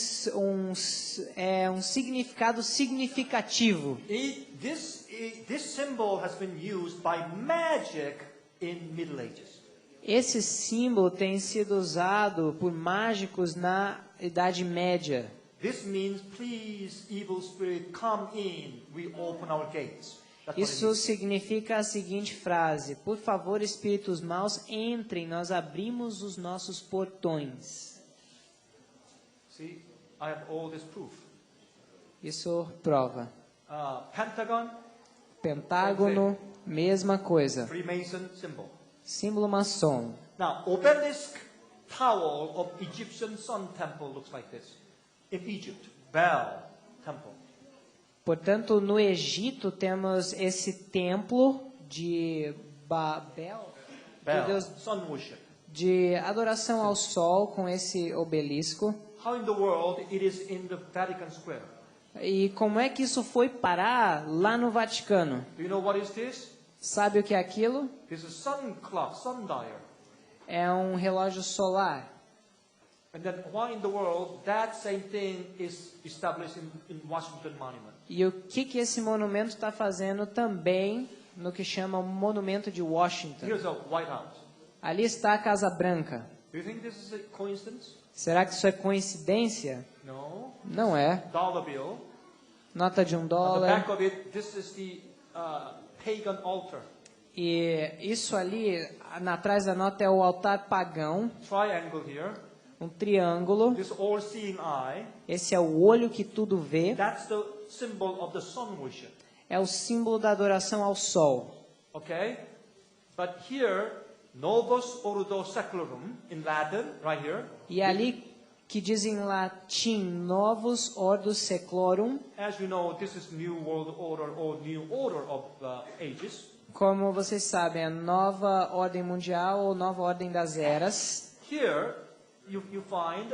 significado significativo. This symbol has been used by magic in Middle Ages. Esse símbolo tem sido usado por mágicos na Idade Média. This means, please, evil spirit, come in. We open our gates. That's what it Isso means. significa a seguinte frase: por favor, espíritos maus, entrem, nós abrimos os nossos portões. See, I have all this proof. Isso prova. Pentagon, Pentágono, mesma coisa. Freemason symbol. Símbolo maçom. Now, obelisk tower of Egyptian Sun Temple looks like this. In Egypt, Bel Temple. Portanto, no Egito temos esse templo de Babel, Bel, Deus, sun worship. de adoração ao sol com esse obelisco. How in the world it is in the Vatican Square? E como é que isso foi parar lá no Vaticano? Do you know what is this? Sabe o que é aquilo? This is sun clock, sundial. É um relógio solar. And then why in the world that same thing is established in Washington Monument? E o que esse monumento está fazendo também no que chama o Monumento de Washington? Here's a White House. Ali está a Casa Branca. Do you think this is a coincidence? Será que isso é coincidência? No. Não é. Dollar bill. Nota de $1. On the back of it, this is the pagan altar. E isso ali, atrás da nota, é o altar pagão, Triangle here. um triângulo. This all-seeing eye. Esse é o olho que tudo vê. That's the symbol of the sun worship. É o símbolo da adoração ao sol. Okay? But here, Novus Ordo Seclorum, in Latin, right here. E ali que diz em latim, Novus Ordo Seclorum, As you know, this is New World Order or New Order of Ages. como vocês sabem, a nova ordem mundial ou nova ordem das eras. Here, you find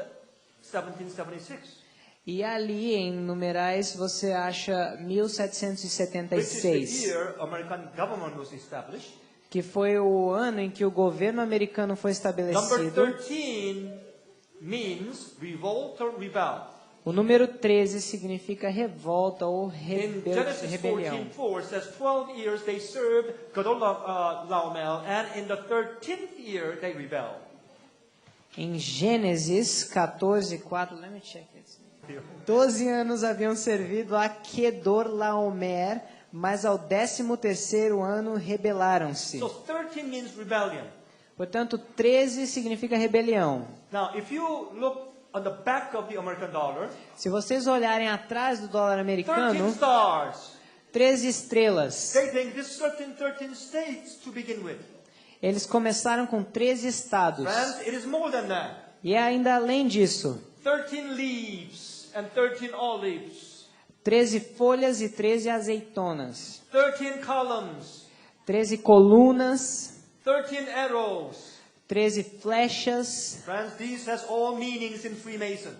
1776. E ali em numerais você acha Which is the 1776, year American government was established. que foi o ano em que o governo americano foi Number estabelecido. 13 means revolt or rebel. O número 13 significa revolta ou In Genesis rebelião. 14:4 says 12 years they served Gedolaomel, and in the 13th year they rebelled. Em Gênesis 14:4, let me check it. 12 anos haviam servido a Kedorlaomer, mas ao 13º ano rebelaram-se. So 13 means rebellion. Portanto, 13 significa rebelião. Now, if you look on the back of the American dollar, Se vocês olharem atrás do dólar 13 americano, stars. 13 estrelas. They think this 13 states to begin with. Eles começaram com 13 estados. Friends, it is more than that. E ainda além disso, 13 leaves and 13 olives. 13 folhas e 13 azeitonas. 13 columns. 13 colunas, 13 arrows. 13 flechas. Friends, these has all meanings in Freemason.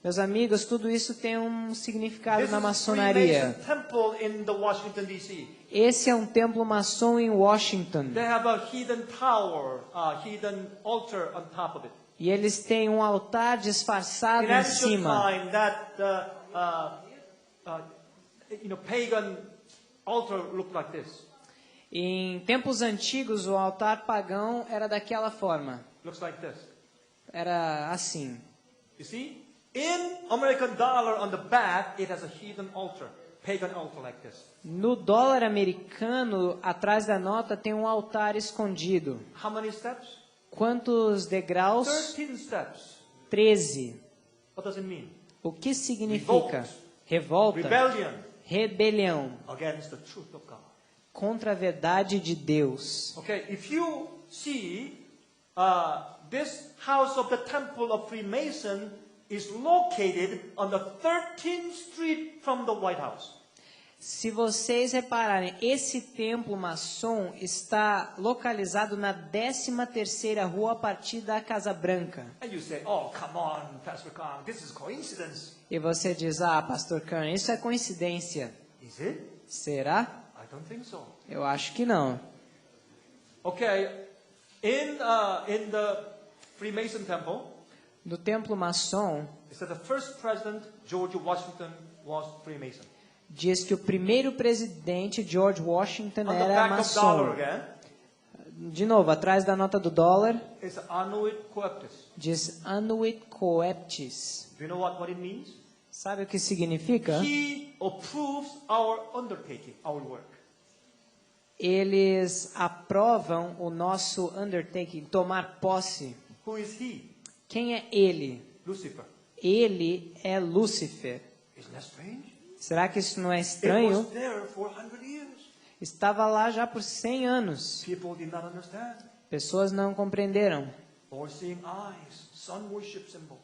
Meus amigos, tudo isso tem um significado This na is maçonaria. Freemason temple in the Washington D.C. Esse é um templo maçom em Washington. They have a hidden tower, hidden altar on top of it. E eles têm um altar disfarçado In em ancient cima. time, that pagan altar looked like this. Em tempos antigos, o altar pagão era daquela forma. Looks like this. Era assim. You see? In American dollar on the back, it has a hidden altar, pagan altar like this. No dólar americano, atrás da nota, tem um altar escondido. How many steps? Quantos degraus? 13 steps. 13. What does it mean? O que significa? Revolta, Rebellion rebelião against the truth of God. contra a verdade de Deus. Okay, if you see this house of the temple of Freemason is located on the 13th street from the White House. Se vocês repararem, esse templo maçom está localizado na 13ª rua a partir da Casa Branca. And you say, oh, come on, Pastor Kang, this is coincidence. E você diz, Pastor Kern, isso é coincidência. Is it? Será? I don't think so. Eu acho que não. Okay, in the Freemason temple, do templo maçom it said the first president, George Washington, was Freemason. diz que o primeiro presidente, George Washington, On the era back of dollar maçom. again, De novo, atrás da nota do dólar, is Annuit Coeptis. diz Annuit Coeptis. Do you know what it means? Sabe o que significa? He approves our undertaking, our work. Eles aprovam o nosso undertaking, tomar posse. Who is he? Quem é ele? Lucifer. Ele é Lúcifer. Isn't that strange? Será que isso não é It estranho? was there for 100 years. Estava lá já por 100 anos. People did not understand. Pessoas não compreenderam. All-seeing eyes, sun worship symbol.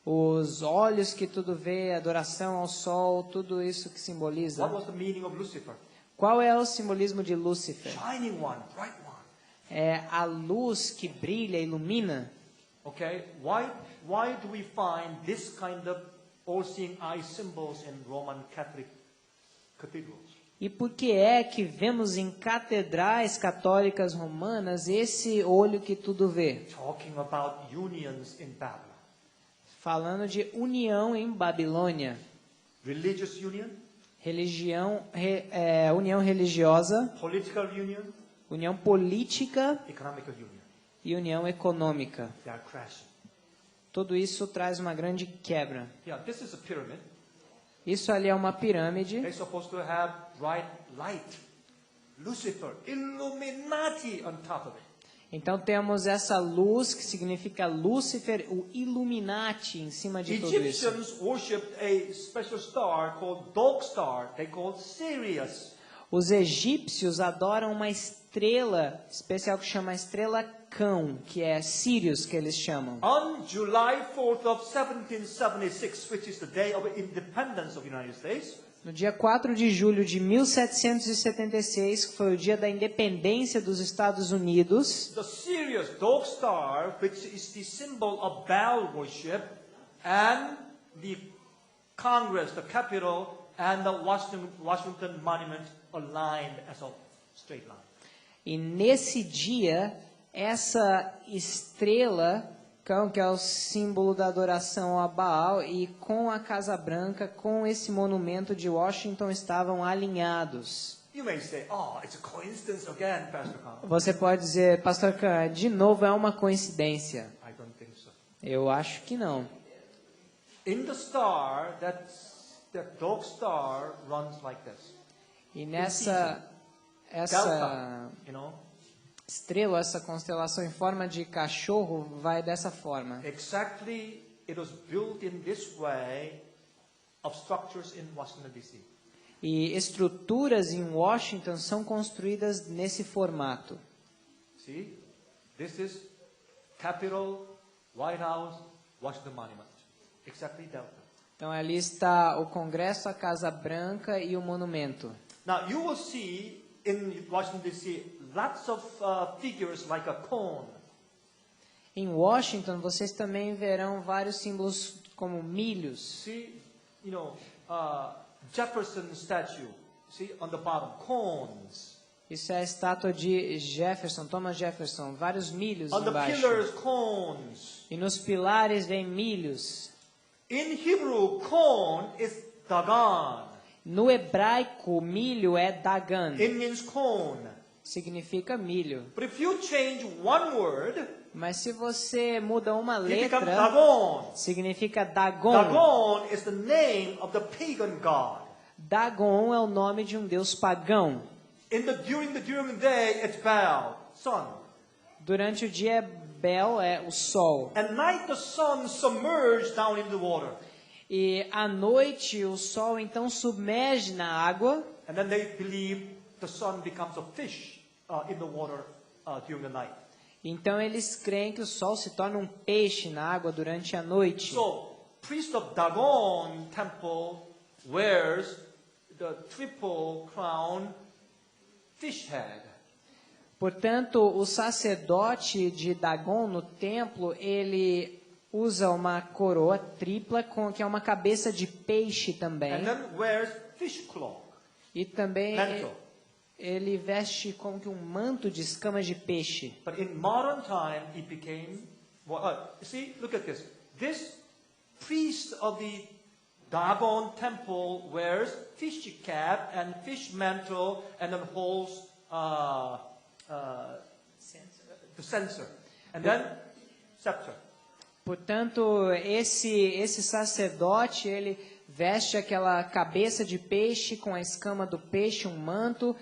Os olhos que tudo vê, adoração ao sol, tudo isso que simboliza. What was the meaning of Lucifer? Qual é o simbolismo de Lúcifer? Shining one, bright one. É a luz que brilha, ilumina. Okay, why do we find this kind of all-seeing eye symbols in Roman Catholic cathedrals? E por que é que vemos em catedrais católicas romanas esse olho que tudo vê? Talking about unions in Babylon. Falando de união em Babilônia. Religious union, União religiosa, political union, união política economical union. e união econômica. They are crashing. Tudo isso traz uma grande quebra. Yeah, this is a pyramid. Isso ali é uma pirâmide. They're supposed to have bright light. Lucifer, Illuminati on top of it. Então temos essa luz que significa Lúcifer, o Illuminati em cima de tudo isso. Egyptians worshipped a special star called dog star. They called Sirius. Os egípcios adoram uma estrela especial que chama estrela cão, que é Sirius que eles chamam. On July 4th of 1776, which is the day of independence of the United States, No dia 4 de julho de 1776, que foi o dia da independência dos Estados Unidos, the Sirius dog star, which is the symbol of Baal worship, and the Congress, the Capitol, and the Washington Monument aligned as a straight line. e nesse dia, essa estrela, cão, que é o símbolo da adoração a Baal, e com a Casa Branca, com esse monumento de Washington, estavam alinhados. You may say, oh, it's a coincidence again, Pastor Khan. Você pode dizer, Pastor Khan, de novo é uma coincidência. I don't think so. Eu acho que não. In the star, that dog star runs like this. E essa Delta, you know, estrela, essa constelação em forma de cachorro, vai dessa forma. exactly it was built in this way of structures in Washington, D.C. E estruturas em Washington são construídas nesse formato. See, this is Capitol, White House, Washington Monument. Exactly Delta. Então ali está o Congresso, a Casa Branca e o monumento. Now you will see in Washington D.C. lots of figures like a cone. Em Washington, vocês também verão vários símbolos como milhos. See, you know, Jefferson statue. See on the bottom, cones. Isso é a estátua de Jefferson, Thomas Jefferson, vários milhos On the embaixo. pillars, cones. E nos pilares vem milhos. In Hebrew, cone is Dagan. No hebraico, milho é Dagan, It means cone. significa milho. But if you change one word, Mas se você muda uma it becomes letra, Dagon. significa Dagon. Dagon is the name of the pagan god. Dagon é o nome de um deus pagão. During the day, it's Baal, sun. Durante o dia, Bel é o sol. At night, the sun submerged down into the water. E à noite, o sol então submerge na água. And then they believe the sun becomes a fish in the water during the night. Então eles creem que o sol se torna um peixe na água durante a noite. So, priest of Dagon temple wears the triple crown fish head. Portanto, o sacerdote de Dagon no templo, ele usa uma coroa tripla, que é uma cabeça de peixe também. And then wears fish cloak. E também Mantle. ele veste como que um manto de escamas de peixe. But in modern time, it became. See, look at this. this priest of the Dagon temple wears fish cap and fish mantle and then holds the censer and then scepter. Portanto, esse sacerdote, ele veste aquela cabeça de peixe com a escama do peixe, um manto,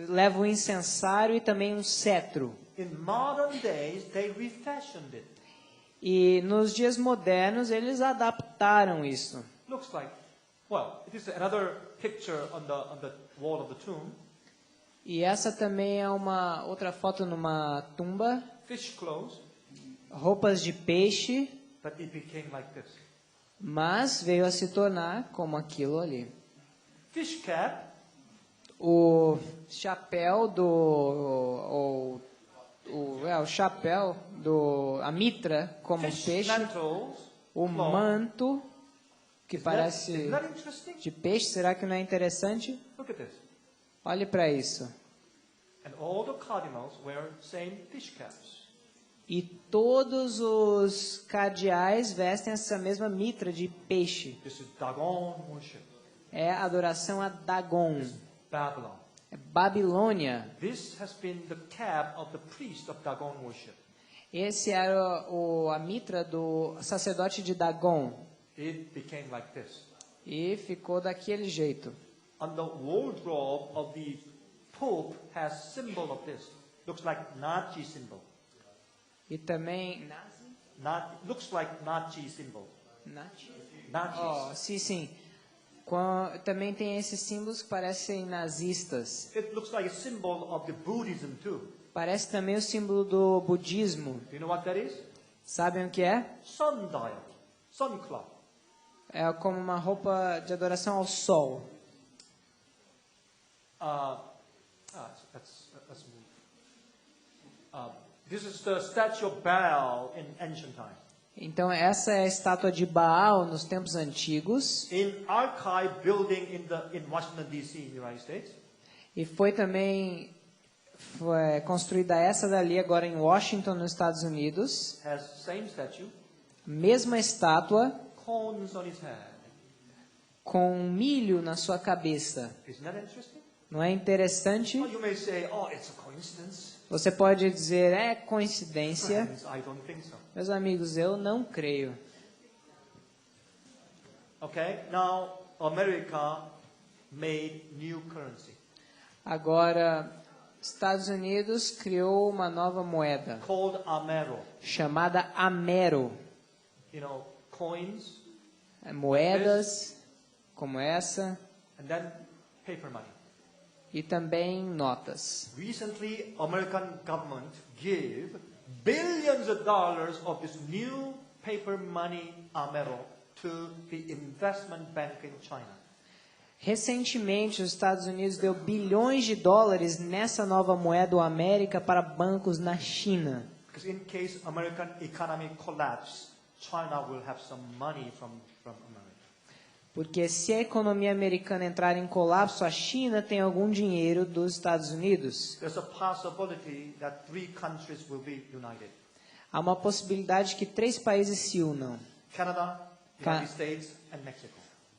leva o incensário e também um cetro. In modern days, they refashioned it. E nos dias modernos eles adaptaram isso. Looks like, well, it is another picture on the wall of the tomb. E essa também é uma outra foto numa tumba, Fish clothes, roupas de peixe, but it became like this. mas veio a se tornar como aquilo ali. Fish cap, O chapéu do o chapéu do a mitra como fish peixe, mantles, o cloth. manto que Isn't that- parece isn't that interesting? de peixe, será que não é interessante? Look at this. Olhe para isso. And all the cardinals wear same fish caps. E todos os cardeais vestem essa mesma mitra de peixe. This is Dagon worship. É a adoração a Dagon. Babylon. É Babilônia. This has been the cap of the priest of Dagon worship. Esse era a mitra do sacerdote de Dagon. It became like this. E ficou daquele jeito. On the wardrobe of the Pope has symbol of this. Looks like Nazi symbol. E também Looks like Nazi symbol. Nazis. Oh, sim. Também tem esses símbolos que parecem nazistas. It looks like a symbol of the Buddhism too. Parece também o símbolo do budismo. Do you know what that is? Sabem o que é? Sundial. Sun cloth. É como uma roupa de adoração ao sol. Let's move. This is the statue of Baal in ancient times. Então essa é a estátua de Baal nos tempos antigos. In archive building in Washington D.C. in the United States. E foi construída essa dali agora em Washington, nos Estados Unidos. Has same statue. Mesma estátua Cones on his head. com milho na sua cabeça. Isn't that interesting? Não é interessante? Well, you may say, oh, it's a coincidence. Você pode dizer, é coincidência. Friends, I don't think so. Meus amigos, eu não creio. Okay, now America made new currency Agora, Estados Unidos criou uma nova moeda called Amero. chamada Amero. You know, coins Moedas como essa and then paper money. e também notas. Recently, American government gave billions of dollars of this new paper money Amero to the investment bank in China. Recentemente, os Estados Unidos deu bilhões de dólares nessa nova moeda, o América, para bancos na China. Because in case American economy collapse, China will have some money from America. Porque se a economia americana entrar em colapso, a China tem algum dinheiro dos Estados Unidos. There's a possibility that 3 countries will be united. Há uma possibilidade que 3 países se unam. Canada, United States, and Mexico.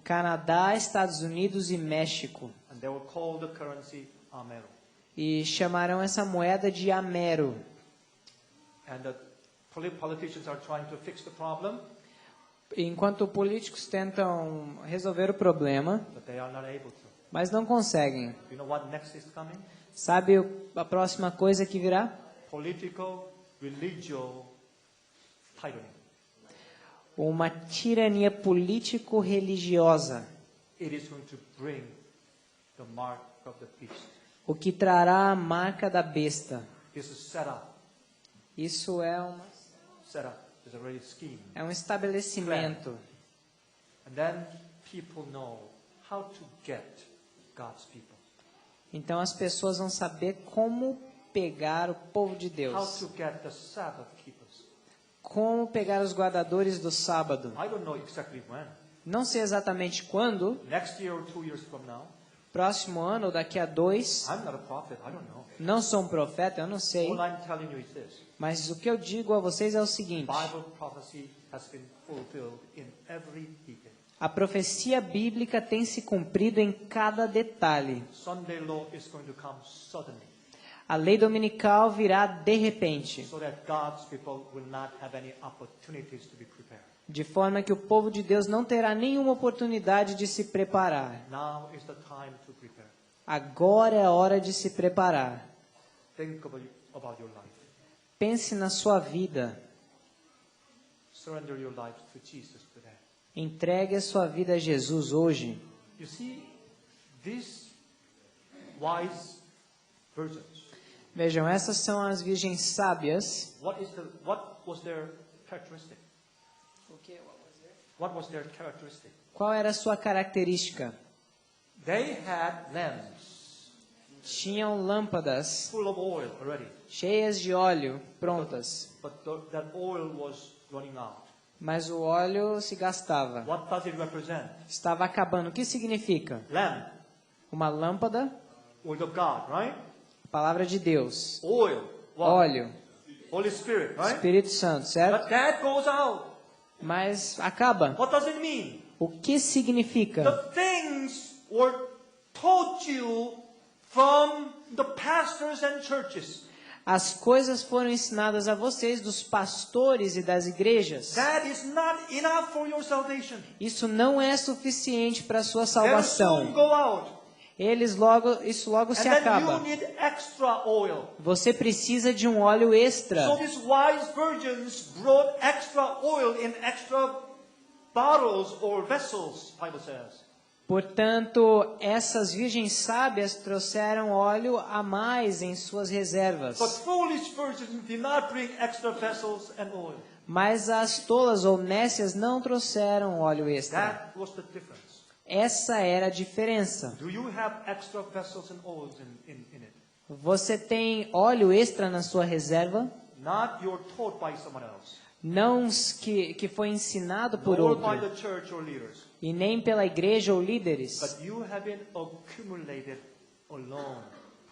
Canadá, Estados Unidos e México. And they will call the currency Amero. E chamarão essa moeda de Amero. And the politicians are trying to fix the problem, Enquanto políticos tentam resolver o problema, but they are not able to. mas não conseguem. You know what next is coming? Sabe a próxima coisa que virá? Political, religious tyranny. Uma tirania político-religiosa, It is going to bring the mark of the beast. o que trará a marca da besta. This is set up. Isso é Set up. There's already a scheme. um estabelecimento. And then people know how to get God's people. Então as pessoas vão saber como pegar o povo de How Deus. to get the Sabbath keepers. Como pegar os guardadores do sábado. I don't know exactly when. Não sei exatamente quando, Next year or 2 years from now. próximo ano ou daqui a 2. I'm not a prophet. I don't know. Não sou um profeta, eu não sei. All I'm telling you is this. Mas o que eu digo a vocês é o seguinte. Bible prophecy has been fulfilled in every detail. A profecia bíblica tem se cumprido em cada detalhe. Sunday law is going to come suddenly, A lei dominical virá de repente, so that God's people will not have any opportunities to be prepared. de forma que o povo de Deus não terá nenhuma oportunidade de se preparar. Now is the time to prepare. Agora é a hora de se preparar. Think about your life. Pense na sua vida. Surrender your life to Jesus today. Entregue a sua vida a Jesus hoje. You see, these wise virgins, Vejam, essas são as virgens sábias. what was their characteristic? What was their characteristic? Qual era a sua característica? They had lamps Tinham lâmpadas full of oil already, cheias de óleo, prontas. but that oil was running out. Mas o óleo se gastava. What does it represent? Estava acabando. O que significa? Lamp, Uma lâmpada, oil of God, right? palavra de Deus. Oil, what? Óleo, Holy Spirit, right? Espírito Santo, certo? But that goes out. Mas acaba. What does it mean? O que significa? The things were taught you from the pastors and churches. As coisas foram ensinadas a vocês dos pastores e das igrejas. That is not enough for your salvation. Isso não é suficiente para a sua They'll soon salvação. go out. Isso logo And se then acaba. you need extra oil. Você precisa de um óleo extra. So these wise virgins brought extra oil in extra bottles or vessels, Bible says. Portanto, essas virgens sábias trouxeram óleo a mais em suas reservas. But foolish virgins did not bring extra vessels and oil. Mas as tolas ou nécias não trouxeram óleo extra. That was the difference. Essa era a diferença. Do you have extra vessels and oils in it? Você tem óleo extra na sua reserva? Not you're taught by someone else. Não que foi ensinado por Nor by outro. the church or leaders. E nem pela igreja ou líderes. But you have been accumulated alone,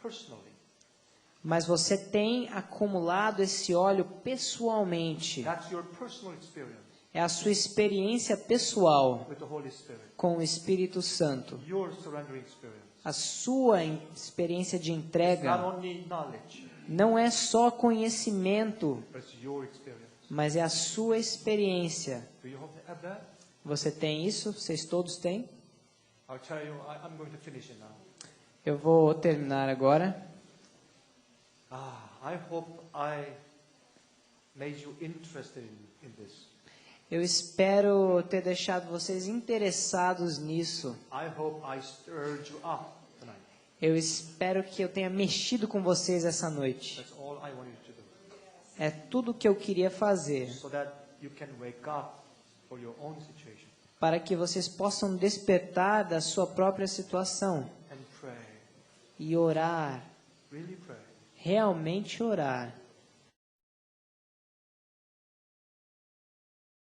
personally. Mas você tem acumulado esse óleo pessoalmente. That's your personal experience É a sua experiência pessoal with the Holy Spirit. com o Espírito Santo. Your surrendering experience. A sua experiência de Not entrega only knowledge, não é só conhecimento, but it's your experience. mas é a sua experiência. Do you have that? Você tem isso? Vocês todos têm? I'll tell you, I'm going to finish it now. Eu vou terminar agora. I hope I made you interested in this. Eu espero ter deixado vocês interessados nisso. I hope I stirred you up tonight. Eu espero que eu tenha mexido com vocês essa noite. That's all I want you to do. É tudo o que eu queria fazer, So that you can wake up for your own situation para que vocês possam despertar da sua própria situação and pray. e orar, Really pray. realmente orar.